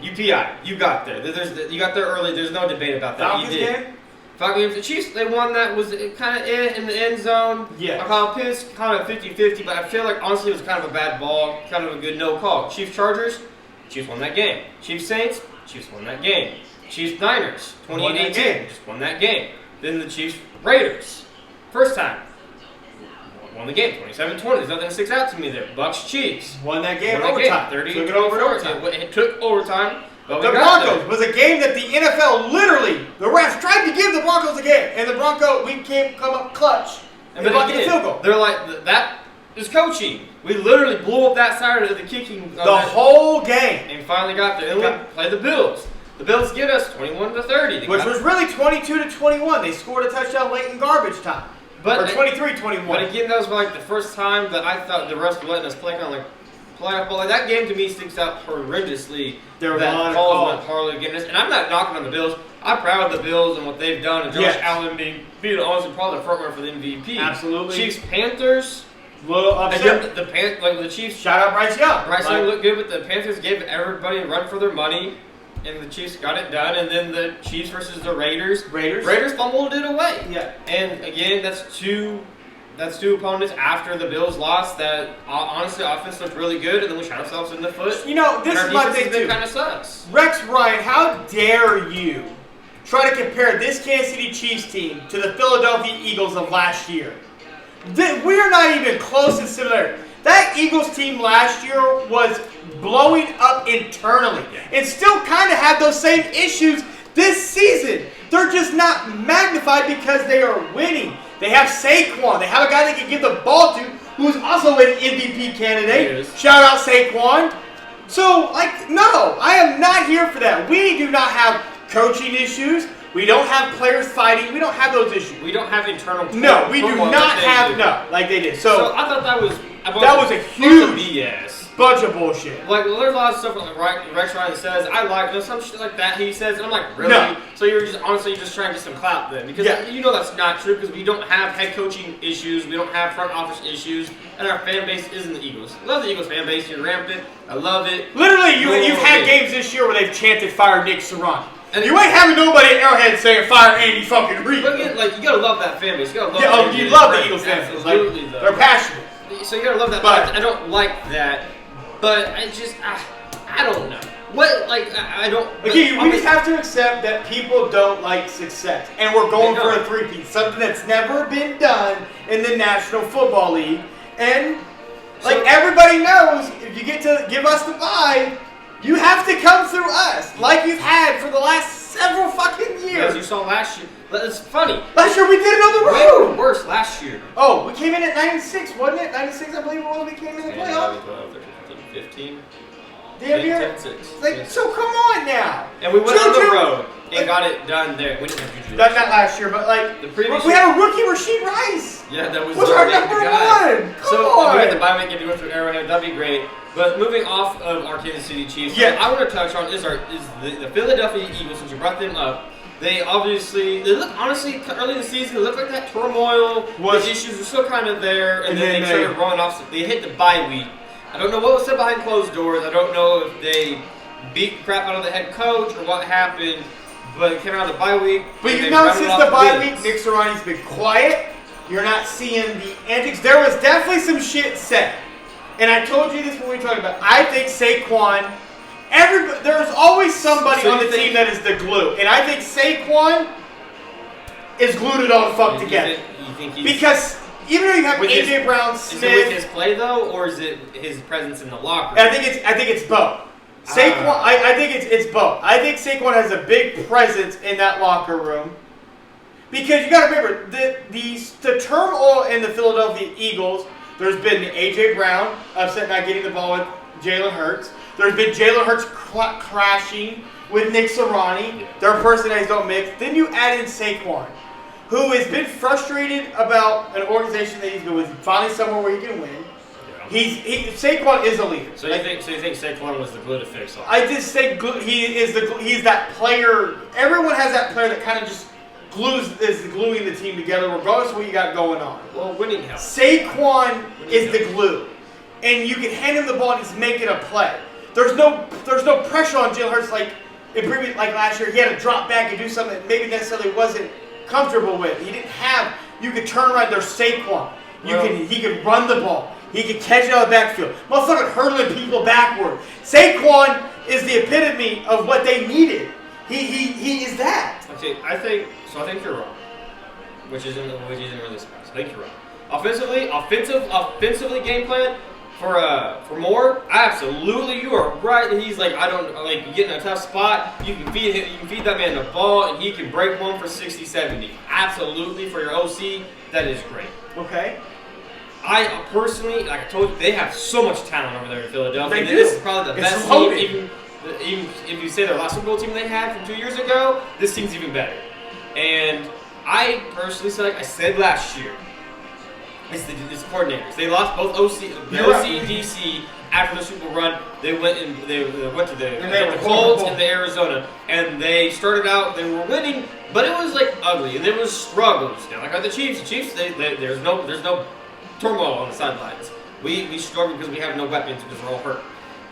UPI. You got there. You got there early. There's no debate about that. Falcons game? Falcons. The Chiefs, they won that. Was kind of in the end zone. Yeah. Kyle Pitts, kind of 50-50. But I feel like, honestly, it was kind of a bad ball. Kind of a good no call. Chiefs-Chargers. Chiefs won that game. Chiefs-Saints. Chiefs won that game. Chiefs-Niners. 28-18. Just won that game. Then the Chiefs-Raiders. First time. Won the game, 27-20. There's nothing that sticks out to me there. Bucks-Chiefs. Won that game overtime. 30 took it over in overtime. It took overtime. But the Broncos was a game that the NFL literally, the refs tried to give the Broncos a game. And the Broncos, we can't come up clutch. And they bucket a field goal. They're like, that is coaching. We literally blew up that side of the kicking. The whole game. And finally got there. And we played the Bills. The Bills get us 21-30. Which was really 22-21. They scored a touchdown late in garbage time. Or 23-21. But again, that was like the first time that I thought the refs were letting us play kind of like playoff ball. Like that game to me sticks out horrendously. There were that calls went horribly against us. And I'm not knocking on the Bills. I'm proud of the Bills and what they've done. And Josh Allen being honestly probably the front runner for the MVP. Absolutely. Chiefs Panthers. Little upset. The Chiefs. Shout out Bryce Young. Bryce Young looked good, but the Panthers gave everybody a run for their money. And the Chiefs got it done, and then the Chiefs versus the Raiders. Raiders fumbled it away. Yeah. And again, that's two opponents after the Bills lost that honestly offense looked really good, and then we shot ourselves in the foot. You know, this is my thing too. Kind of sucks. Rex Ryan, how dare you try to compare this Kansas City Chiefs team to the Philadelphia Eagles of last year? We are not even close in similarity. That Eagles team last year was blowing up internally and still kind of have those same issues this season. They're just not magnified because they are winning. They have Saquon. They have a guy they can give the ball to who's also an MVP candidate. Shout out Saquon. So, no, I am not here for that. We do not have coaching issues. We don't have players fighting. We don't have those issues. We don't have internal. No, we do not have like they did. So I thought that was a huge BS. Bunch of bullshit. Like, there's a lot of stuff like Rex Ryan says, I like, there's some shit like that he says, and I'm like, really? No. So you're just trying to get some clout then. Because you know that's not true, because we don't have head coaching issues, we don't have front office issues, and our fan base isn't the Eagles. I love the Eagles fan base, you're rampant, I love it. Literally, you've had games this year where they've chanted fire Nick Sirianni. And you ain't having nobody at Arrowhead saying fire Andy fucking Reid. But again, you gotta love that fan base. You gotta love you love the Eagles fan base. Absolutely, they're passionate. So you gotta love that. But I don't like that. But I just, I don't know. I don't. Okay, we just have to accept that people don't like success. And we're going for a three-peat. Something that's never been done in the National Football League. And, everybody knows, if you get to give us the bye, you have to come through us. Like you've had for the last several fucking years. As you saw last year. It's funny. Last year we did it on the road. We were worse last year. Oh, we came in at 9-6, wasn't it? 9-6, I believe, when we came in the playoffs. 15. Damn near. 10-6. So come on now. And we went on the road and got it done there. We didn't have Juju. Not last year, but the previous we had a rookie, Rasheed Rice. Yeah, that was our number one. Come on. If we had the bye week and you went through Arrowhead, that'd be great. But moving off of our Kansas City Chiefs, what I want to touch on is the Philadelphia Eagles. Since you brought them up, they look honestly early in the season. It looked like that turmoil, the issues were still kind of there, and then they started rolling off. They hit the bye week. I don't know what was said behind closed doors. I don't know if they beat the crap out of the head coach or what happened, but it came out of the bye week. But you know, since the bye week, Nick Sirianni's been quiet. You're not seeing the antics. There was definitely some shit said. And I told you this when we were talking about I think Saquon, there's always somebody on the team that is the glue. And I think Saquon is glued it all the fuck together. You think because even though you have A.J. Brown, Smith... Is it with his play, though, or is it his presence in the locker room? I think it's both. Saquon, I think it's both. I think Saquon has a big presence in that locker room. Because you got to remember, the turmoil in the Philadelphia Eagles, there's been A.J. Brown upset not getting the ball with Jalen Hurts. There's been Jalen Hurts crashing with Nick Sirianni. Their personalities don't mix. Then you add in Saquon, who has been frustrated about an organization that he's been with, finally somewhere where he can win. Saquon is a leader. So you think Saquon was the glue to fix all? I just think he's that player. Everyone has that player that kind of just is gluing the team together, regardless of what you got going on. Well, winning helps. Saquon is the glue, and you can hand him the ball and he's making a play. There's no pressure on Jalen Hurts like last year. He had to drop back and do something that maybe necessarily wasn't comfortable with. He didn't have. You could turn around. There's Saquon. He could run the ball. He could catch it out of the backfield. Motherfucker hurdling people backward. Saquon is the epitome of what they needed. He is that. Okay, I think you're wrong. Which isn't really surprising. I think you're wrong. Offensively game plan for Moore. Absolutely, you are right. He's like, you get in a tough spot. You can feed him. You can feed that man the ball, and he can break one for 60, 70. Absolutely, for your OC, that is great. Okay. I personally, like I told you, they have so much talent over there in Philadelphia. This is probably the best team. Even if you say their last Super Bowl team they had from 2 years ago, this team's even better. And I personally said, like I said last year, it's coordinators. They lost both OC and DC after the Super Bowl run. They went to the Colts and the Arizona, and they started out. They were winning, but it was like ugly, and there was struggles. Now, like the Chiefs. The Chiefs, there's no turmoil on the sidelines. We struggle because we have no weapons because we're all hurt.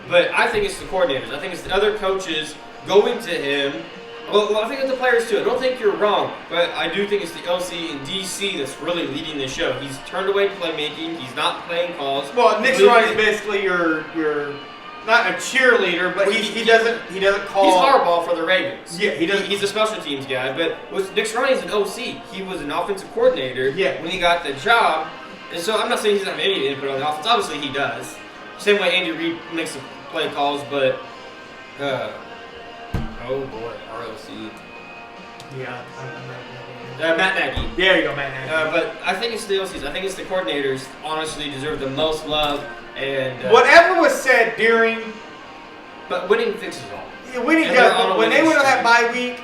But I think it's the coordinators. I think it's the other coaches going to him. Well, I think it's the players too. I don't think you're wrong, but I do think it's the LC and DC that's really leading the show. He's turned away playmaking. He's not playing calls. Well, Nick Sirianni is basically your not a cheerleader, but he doesn't call. He's Harbaugh for the Ravens. Yeah, he doesn't. He's a special teams guy, but Nick Sirianni's an OC. He was an offensive coordinator when he got the job, and so I'm not saying he doesn't have any input on the offense. Obviously, he does. Same way Andy Reid makes the play calls, but oh boy, ROC. Yeah, Matt Nagy. There you go, Matt Nagy. But I think it's the OCs. I think it's the coordinators. Honestly, deserve the most love. And whatever was said during, but winning fixes all. Yeah, winning does. But when they went on that bye week,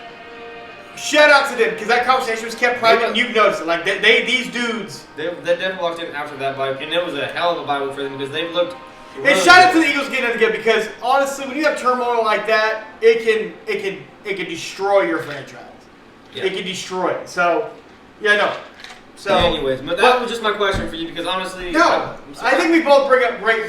shout out to them because that conversation was kept private, and you've noticed it. Like these dudes, they definitely walked in after that bye week, and it was a hell of a bye week for them because they've looked. And shout out to the Eagles getting it together because honestly, when you have turmoil like that, it can destroy your franchise. Yeah. It can destroy it. So, yeah, no. So, anyways, but that was just my question for you because honestly, no, I think we both bring up very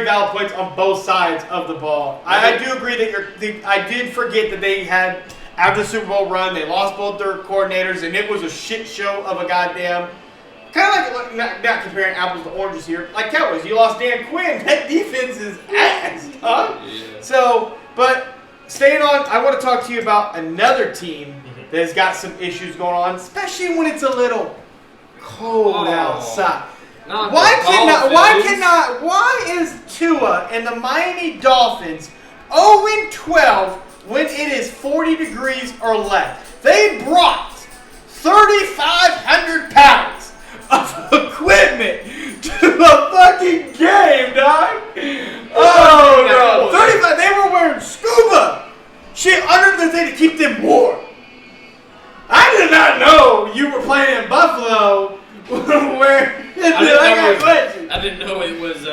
valid points on both sides of the ball. I do agree that I did forget that they had after the Super Bowl run, they lost both their coordinators, and it was a shit show of a goddamn. Kind of like, not comparing apples to oranges here, like Cowboys. You lost Dan Quinn. That defense is ass, huh? Yeah. So, but staying on, I want to talk to you about another team that has got some issues going on, especially when it's a little cold outside. Why is Tua and the Miami Dolphins 0-12 when it is 40 degrees or less? They brought 3,500 pounds of equipment to a fucking game, dog. Oh, no. 35. They were wearing scuba shit under the thing to keep them warm. I did not know you were playing in Buffalo where I didn't know it was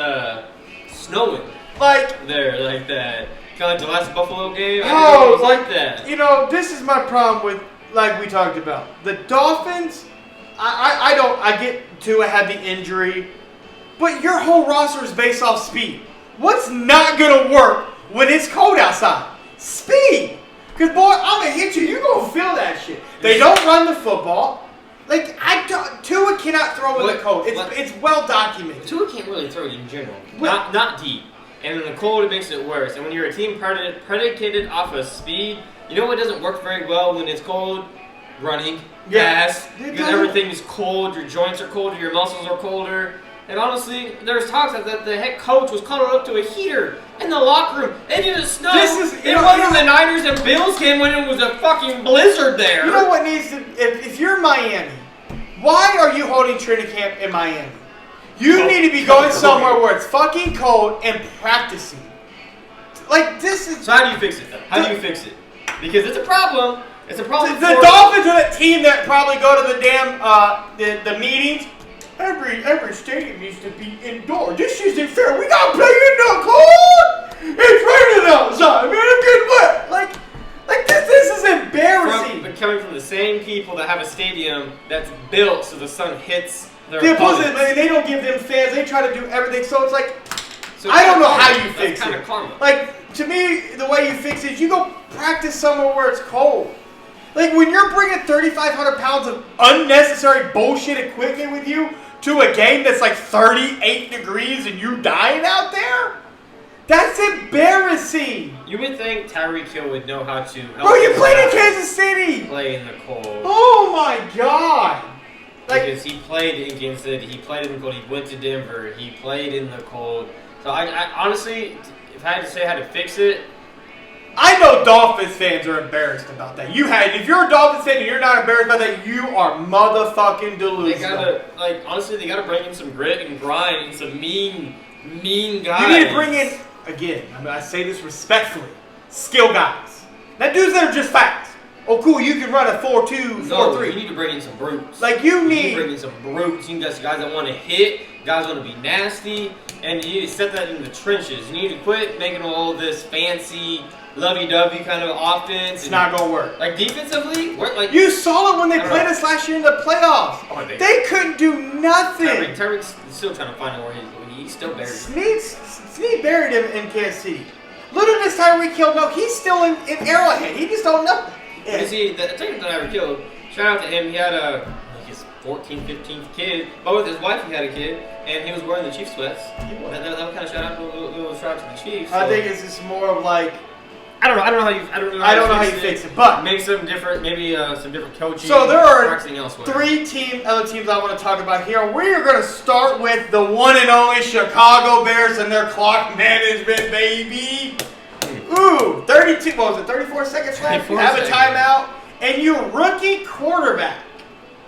snowing. Like there, like that. Kind of like the last Buffalo game. I didn't know it was like that. You know, this is my problem with, like we talked about, the Dolphins. I get to had the injury, but your whole roster is based off speed. What's not gonna work when it's cold outside? Speed. Cause boy, I'm gonna hit you. You're gonna feel that shit. They don't run the football. Like Tua cannot throw in the cold. It's well documented. Tua can't really throw in general. Not deep. And in the cold, it makes it worse. And when you're a team predicated off of speed, you know what doesn't work very well when it's cold? Running fast. Because everything is cold. Your joints are colder. Your muscles are colder. And honestly, there's talks that the head coach was called up to a heater in the locker room. It didn't snow. It wasn't the Niners and Bills game when it was a fucking blizzard there. You know what needs to... If you're Miami, why are you holding training camp in Miami? You need to be going somewhere where it's fucking cold and practicing. Like, this is... So how do you fix it, though? How do you fix it? Because it's a problem. It's a problem The Dolphins are that team that probably go to the damn the meetings. Every stadium needs to be indoor. This isn't fair. We gotta play in the cold. It's raining outside, man. I'm getting wet. Like this is embarrassing. But coming from the same people that have a stadium that's built so the sun hits their opponents. They don't give them fans. They try to do everything. So it's like, I don't know how you fix it. Karma. Like, to me, the way you fix it is you go practice somewhere where it's cold. Like, when you're bringing 3,500 pounds of unnecessary bullshit equipment with you to a game that's like 38 degrees and you dying out there, that's embarrassing. You would think Tyreek Hill would know how to help. Bro, you played in Kansas City. Play in the cold. Oh my God. Like, because he played in Kansas City, he played in the cold, he went to Denver, he played in the cold. So I honestly, if I had to say how to fix it, I know Dolphins fans are embarrassed about that. If you're a Dolphins fan and you're not embarrassed about that, you are motherfucking delusional. They gotta bring in some grit and grind and some mean guys. You need to bring in, again, I say this respectfully, skill guys. Not dudes that are just fast. Oh, cool, you can run a 4-2, 4-3. No, you need to bring in some brutes. Like, you need to bring in some brutes. You need guys that want to hit, guys want to be nasty, and you need to set that in the trenches. You need to quit making all this fancy, lovey-dovey kind of offense. It's not gonna work. Like, defensively, you saw it when they played us last year in the playoffs. Oh, they couldn't do nothing. Tyreek's still trying to find out where he's still buried. Snead buried him in Kansas City. Little does Tyreek Hill know he's still in Arrowhead. He just don't know. Yeah. You see, the thing that Tyreek Hill, shout out to him. He had his 14th, 15th kid, but with his wife he had a kid, and he was wearing the Chiefs sweats. That kind of shout out to the Chiefs. So. I think it's just more of like, I don't know how you fix it, but maybe some different coaching. So there are three other teams I want to talk about here. We are going to start with the one and only Chicago Bears and their clock management, baby. Ooh, 32. What was it? 34 seconds left. You have a timeout, and your rookie quarterback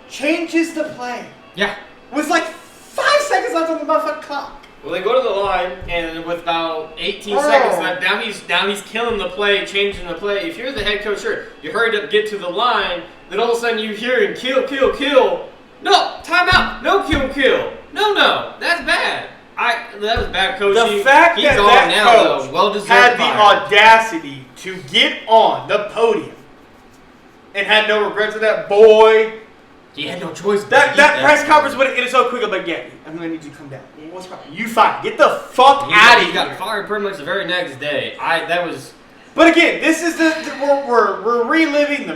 changes the play. Yeah, with like 5 seconds left on the motherfucking clock. Well, they go to the line, and with about 18 seconds left, now he's killing the play, changing the play. If you're the head coach, sure, you hurried up, get to the line, then all of a sudden you hear him kill. No, timeout. No kill. No, that's bad. That was bad coaching. The fact that coach had the audacity to get on the podium and had no regrets of that, boy. He had no choice. That press conference would have ended so quick. I'm like, yeah, I'm going to need you to come down. What's wrong? You fired. Get the fuck out of here. He got fired pretty much the very next day. But again, this is we're reliving the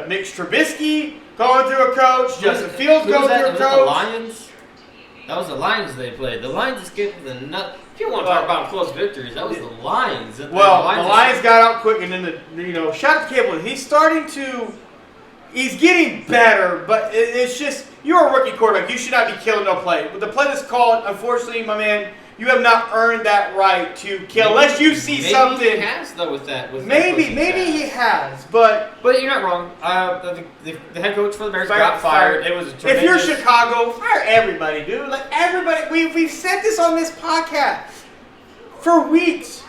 Mitch Trubisky going through a coach, Justin Fields going through a coach. The Lions? That was the Lions they played. The Lions escaped with a nut. If you want to talk about close victories, that was the Lions. The Lions got out quick, and then shout out to Campbell. He's getting better, but it's just, you're a rookie quarterback. You should not be killing no play. But the play that's called, unfortunately, my man, you have not earned that right to kill unless you see something. Maybe he has, though, with that. Maybe he has, but you're not wrong. The head coach for the Bears got fired. It was if you're Chicago, fire everybody, dude. Like, everybody. We've said this on this podcast for weeks.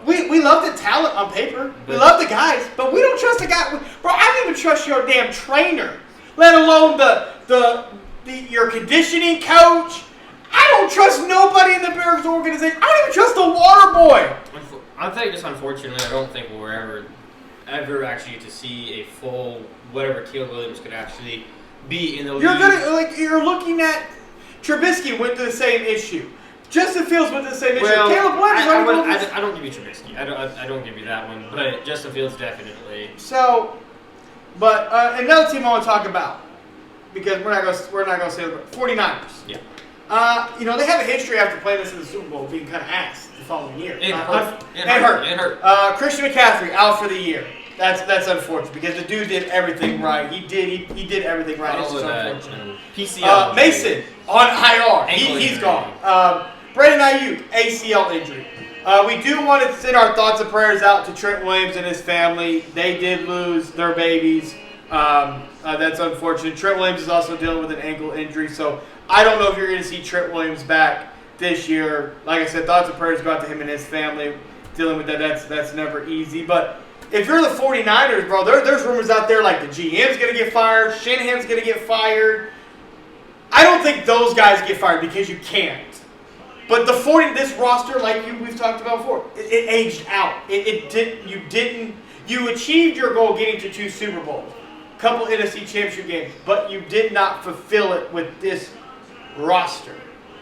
We love the talent on paper. We love the guys, but we don't trust the guy. Bro, I don't even trust your damn trainer, let alone your conditioning coach. I don't trust nobody in the Bears organization. I don't even trust the water boy. I think just unfortunately, I don't think we'll ever actually get to see a full whatever Caleb Williams could actually be in the league. You're looking at Trubisky went through the same issue. Justin Fields went through the same issue. Caleb Williams. I don't give you Trubisky. I don't give you that one. But Justin Fields definitely. So, but another team I want to talk about because we're not going to say the 49ers. Yeah. They have a history after playing this in the Super Bowl being kind of ass the following year. It hurt. Christian McCaffrey out for the year. That's unfortunate because the dude did everything right. He did everything right. It's just unfortunate. PCL. Mason on IR. He's gone. Brandon Ayuk, ACL injury. We do want to send our thoughts and prayers out to Trent Williams and his family. They did lose their babies. That's unfortunate. Trent Williams is also dealing with an ankle injury, so I don't know if you're going to see Trent Williams back this year. Like I said, thoughts and prayers go out to him and his family. Dealing with that, that's never easy. But if you're the 49ers, bro, there's rumors out there like the GM's going to get fired, Shanahan's going to get fired. I don't think those guys get fired because you can't. But this roster, like we've talked about before, it aged out. You achieved your goal getting to 2 Super Bowls, a couple NFC Championship games, but you did not fulfill it with this roster.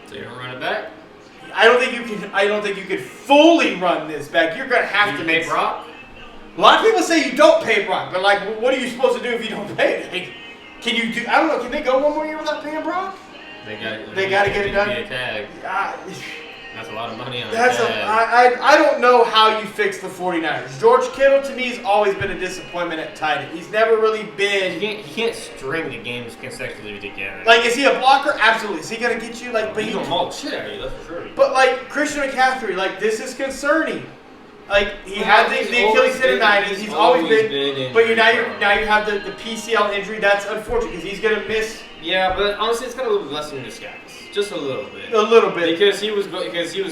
So you don't run it back? I don't think you can fully run this back. You're gonna have to pay Brock. A lot of people say you don't pay Brock, but like, what are you supposed to do if you don't pay it? Like, can you do? I don't know. Can they go one more year without paying Brock? They got to get it done. That's a lot of money on that. I don't know how you fix the 49ers. George Kittle, to me, has always been a disappointment at tight end. He's never really been... He can't string the games consecutively together. Like, is he a blocker? Absolutely. Is he going to get you? Like, he's going to maul shit out of you, that's for sure. But, like, Christian McCaffrey, like, this is concerning. Like, he had the Achilles tendonitis. He's always been but now you have the PCL injury. That's unfortunate because he's going to miss... Yeah, but honestly, it's got a little bit less in disguise. Just a little bit. A little bit. Because he was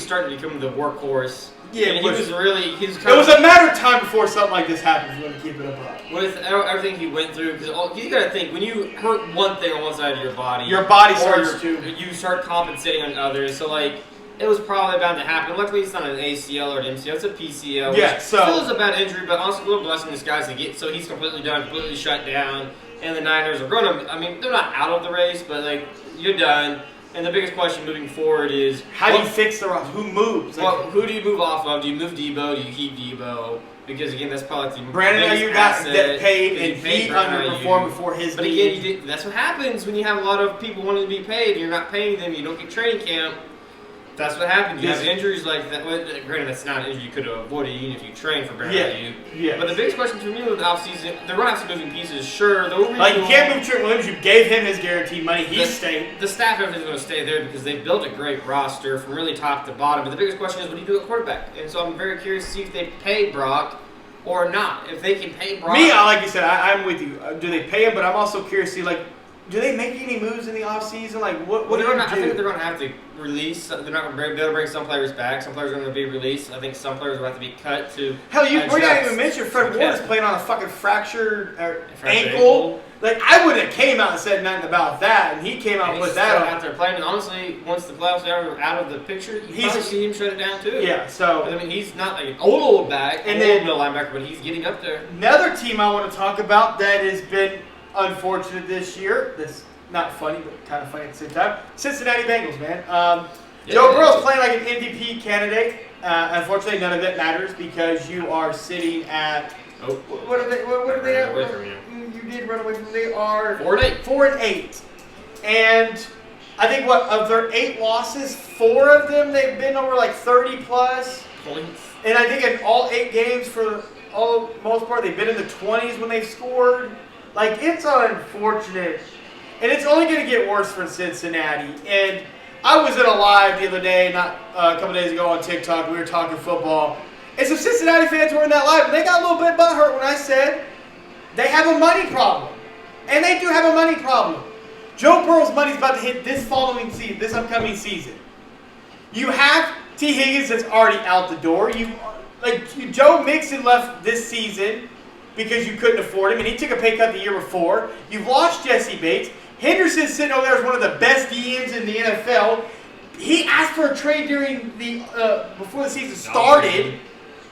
starting to become the workhorse. Yeah, and he was it was a matter of time before something like this happens. We're going to keep it up. With everything he went through, because you got to think, when you hurt one thing on one side of your body starts to... You start compensating on others. So, like, it was probably bound to happen. Luckily, it's not an ACL or an MCL. It's a PCL. Yeah, so... Still is a bad injury, but honestly, a little blessing in disguise to get. So he's completely done, completely shut down. And the Niners are going to... I mean, they're not out of the race, but, like, you're done. And the biggest question moving forward is... How do you fix the roster? Who moves? Well, who do you move off of? Do you move Debo? Do you keep Debo? Because, again, that's probably the Brandon Ayuk got paid, and he underperformed before his But again, that's what happens when you have a lot of people wanting to be paid and you're not paying them, you don't get training camp. That's what happens. You have injuries like that. Well, granted, that's not an injury you could have avoided even if you trained for Brandon Ayuk. Yeah. But the biggest question for me with the offseason, they're going to have some moving pieces. Sure, you can't move Trent Williams. You gave him his guaranteed money. He's staying. The staff, everything's going to stay there because they've built a great roster from really top to bottom. But the biggest question is, what do you do at quarterback? And so I'm very curious to see if they pay Brock or not. If they can pay Brock. Me, like you said, I'm with you. Do they pay him? But I'm also curious to see, like, do they make any moves in the offseason? Like, what do they do? I think they're going to have to release. They're not going to be able to bring some players back. Some players are going to be released. I think some players will have to be cut to. Hell, we're not even mentioning Fred Warner is playing on a fucking fractured ankle. Like, I wouldn't have came out and said nothing about that, and he came out and put that out there playing. And honestly, once the playoffs are out of the picture, you probably see him shut it down too. Yeah, so I mean, he's not like an old back, and then middle linebacker, but he's getting up there. Another team I want to talk about that has been unfortunate this year. This. Not funny, but kind of funny at the same time. Cincinnati Bengals, man. Joe Burrow's playing like an MVP candidate. Unfortunately, none of it matters because you are sitting at. Oh. What are they at? Away from you did run away from them. They are 4-8. 4-8. And I think of their 8 losses, 4 of them they've been over like 30 plus points. And I think in all 8 games for most part they've been in the 20s when they've scored. Like, it's unfortunate. And it's only going to get worse for Cincinnati. And I was in a live the other day, not a couple days ago on TikTok. We were talking football. And some Cincinnati fans were in that live. And they got a little bit butthurt when I said they have a money problem. And they do have a money problem. Joe Burrow's money's about to hit this upcoming season. You have T. Higgins that's already out the door. Joe Mixon left this season because you couldn't afford him, and he took a pay cut the year before. You've lost Jesse Bates. Henderson's sitting over there as one of the best DMs in the NFL. He asked for a trade during before the season started,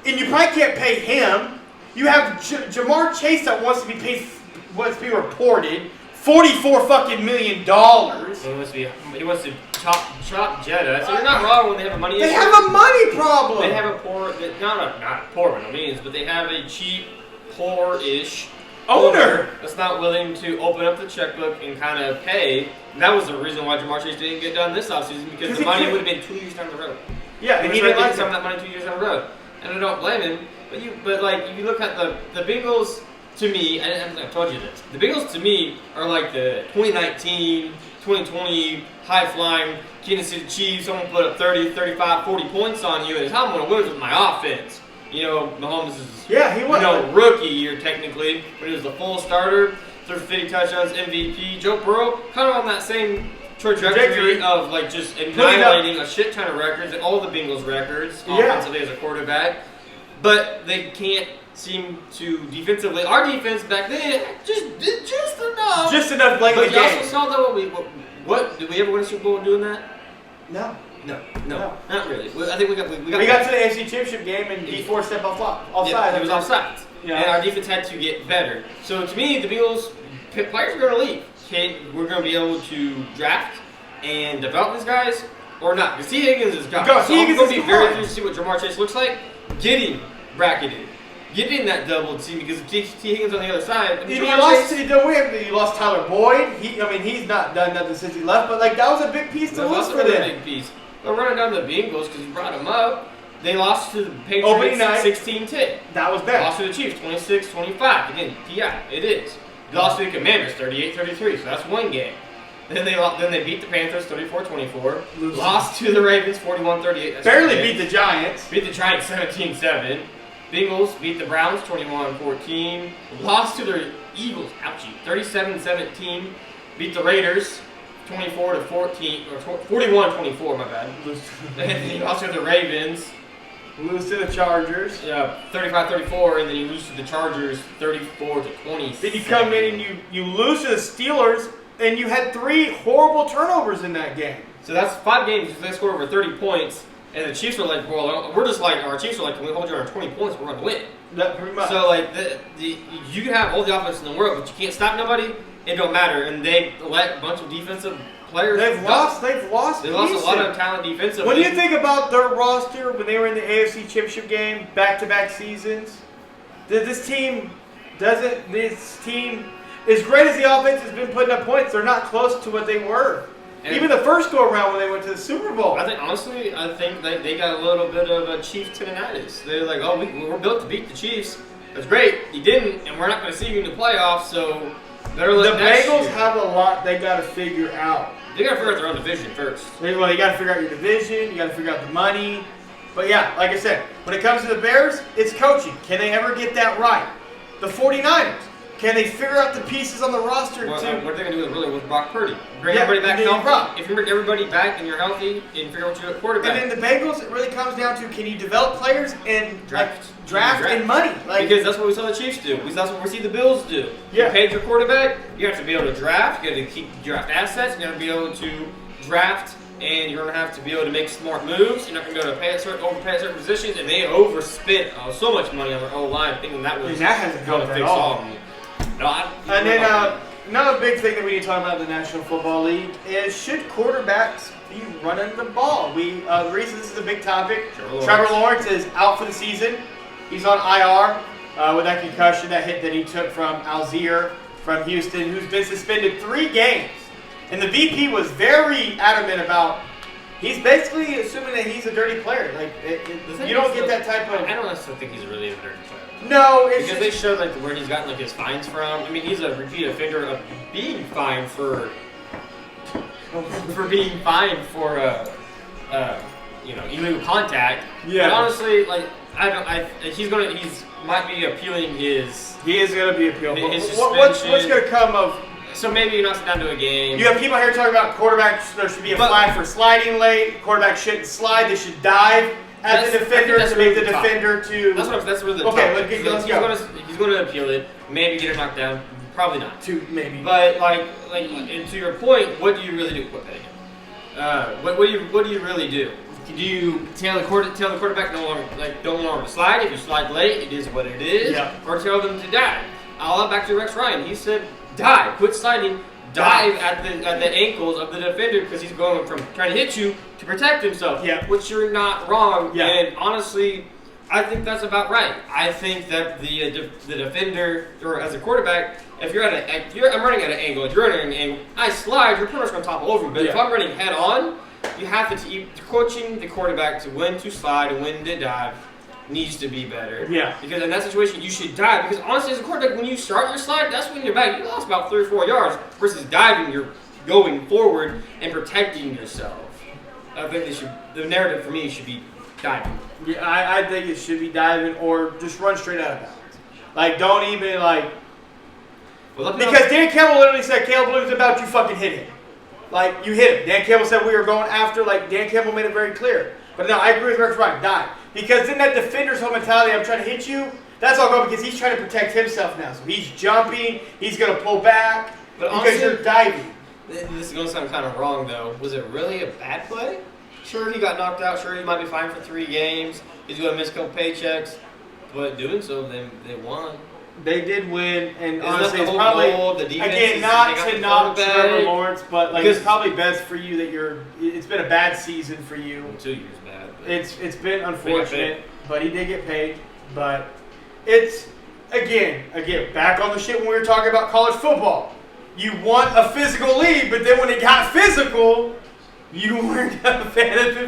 and you probably can't pay him. You have Jamar Chase that wants to be paid, what's being reported, $44 million. He wants to chop Jetta. So you're not wrong when they have a money issue. They have a money problem. They have not poor by no means, but they have a cheap, poor-ish owner that's not willing to open up the checkbook and kind of pay. And that was the reason why Jamar Chase didn't get done this offseason, because the money would have been 2 years down the road. Yeah, and he didn't like some of that money 2 years down the road. and I don't blame him. But like if you look at the Bengals, to me, and I told you this, the Bengals to me are like the 2019, 2020 high-flying Kansas City Chiefs. Someone put up 30, 35, 40 points on you, and it's how I'm going to win with my offense. You know, Mahomes is he was rookie year technically, but he was the full starter, threw 50 touchdowns, MVP. Joe Burrow kind of on that same trajectory of like just annihilating a shit ton of records, and all the Bengals records offensively as a quarterback, but they can't seem to defensively. Our defense back then just enough. Just enough late in the game. But you also saw that what did we ever win a Super Bowl doing that? No, not really. I think we got to the AFC Championship game and D4 stepped offside. He was offside. Yeah. And our defense had to get better. So to me, the Bengals players are going to leave. We're going to be able to draft and develop these guys or not. Because T. Higgins is gone. So I'm going to be very curious to see what Jamar Chase looks like. Getting bracketed. Getting that double team because T. Higgins on the other side. I mean, you lost Tyler Boyd. He's not done nothing since he left, but like that was a big piece to lose for them. Big piece. They're running down the Bengals because you brought them up. They lost to the Patriots 16-10. That was bad. Lost to the Chiefs 26-25. Again, PI, it is. They lost to the Commanders 38-33, so that's one game. Then they beat the Panthers 34-24. Lost to the Ravens 41-38. Barely beat the Giants. Beat the Giants 17-7. Bengals beat the Browns 21-14. Lost to the Eagles, ouchie, 37-17. Beat the Raiders 24-14 or 41-24. My bad. And then lost to the Ravens. Lose to the Chargers. Yeah, 35-34, and then you lose to the Chargers 34-20. Then you come in and you lose to the Steelers, and you had 3 horrible turnovers in that game. So that's 5 games. They scored over 30 points. And the Chiefs are like, well, we're just like, our Chiefs are like, when we hold you on 20 points, we're going to win. That pretty much. So, like, you can have all the offense in the world, but you can't stop nobody. It don't matter. And they let a bunch of defensive players They've lost a lot of talent defensively. When you think about their roster, when they were in the AFC Championship game, back-to-back seasons, this team, as great as the offense has been putting up points, they're not close to what they were. And even the first go-around when they went to the Super Bowl. I think they got a little bit of a Chiefs tendinitis. They're like, oh, we're built to beat the Chiefs. That's great. You didn't, and we're not going to see you in the playoffs, so they're the Bengals have a lot they got to figure out. They got to figure out their own division first. You got to figure out your division. You got to figure out the money. But yeah, like I said, when it comes to the Bears, it's coaching. Can they ever get that right? The 49ers. Can they figure out the pieces on the roster what to... What are they going to do really with Brock Purdy? Bring everybody back healthy. If you bring everybody back and you're healthy, and figure out what you're at quarterback. And then the Bengals, it really comes down to, can you develop players and draft and money? Because that's what we saw the Chiefs do. That's what we see the Bills do. Yeah. You paid your quarterback, you have to be able to draft, you have to keep draft assets, you have to be able to draft, and you're going to have to be able to make smart moves. You're not going to be able to overpay at certain positions, and they overspent so much money on their O-line, thinking that was going to fix all of them. And then another big thing that we need to talk about in the National Football League is, should quarterbacks be running the ball? The reason this is a big topic, Trevor Lawrence is out for the season. He's on IR with that concussion, that hit that he took from Algier from Houston, who's been suspended 3 games. And the VP was very adamant about, he's basically assuming that he's a dirty player. Like, you don't get that type of... I don't necessarily think he's really a dirty player. No, it's because they showed like where he's gotten like his fines from. I mean, he's a repeat offender of being fined for being fined for illegal contact. Yeah. But honestly, like he might be appealing his. He is going to be appealing. What's going to come of? So maybe you're not sit down to a game. You have people here talking about quarterbacks. There should be a flag for sliding late. Quarterbacks shouldn't slide. They should dive at the defender to make the defender to. That's where the okay. Let's go. He's going to appeal it. Maybe get a knockdown. Probably not. Maybe. But and to your point, what do you really do? What do you really do? Do you tell the quarterback no longer to slide? If you slide late, it is what it is. Yeah. Or tell them to dive. I'll back to Rex Ryan. He said, dive, quit sliding. Dive at the ankles of the defender because he's going from trying to hit you to protect himself. Yeah. Which you're not wrong. Yeah. And honestly, I think that's about right. I think that the defender, or as a quarterback, if I'm running at an angle, if you're running at an angle, I slide, you're pretty much going to topple over. But if I'm running head on, you have to keep coaching the quarterback to when to slide and when to dive. needs to be better. Yeah. Because in that situation, you should dive. Because honestly, as a quarterback, when you start your slide, that's when you're back. You lost about 3 or 4 yards versus diving. You're going forward and protecting yourself. I think the narrative for me should be diving. Yeah, I think it should be diving or just run straight out of bounds. Like, don't even, like... Because Dan Campbell literally said, Caleb Williams about you fucking hit him. Like, you hit him. Dan Campbell said we were going after, like, Dan Campbell made it very clear. But no, I agree with Rex Ryan. Dive. Because then that defender's whole mentality, I'm trying to hit you, that's all going because he's trying to protect himself now. So he's jumping, he's going to pull back but because honestly, you're diving. This is going to sound kind of wrong, though. Was it really a bad play? Sure, he got knocked out. Sure, he might be fined for 3 games. He's going to miss a couple paychecks. But doing so, they won. They did win, and Isn't honestly, that the it's whole probably goal of the defense again is not they to got knock the Trevor quarterback? Lawrence, but like Because- it's probably best for you that it's been a bad season for you. 2 years bad. But It's been unfortunate, but he did get paid. But it's again back on the shit when we were talking about college football. You want a physical lead, but then when it got physical, you weren't a fan of the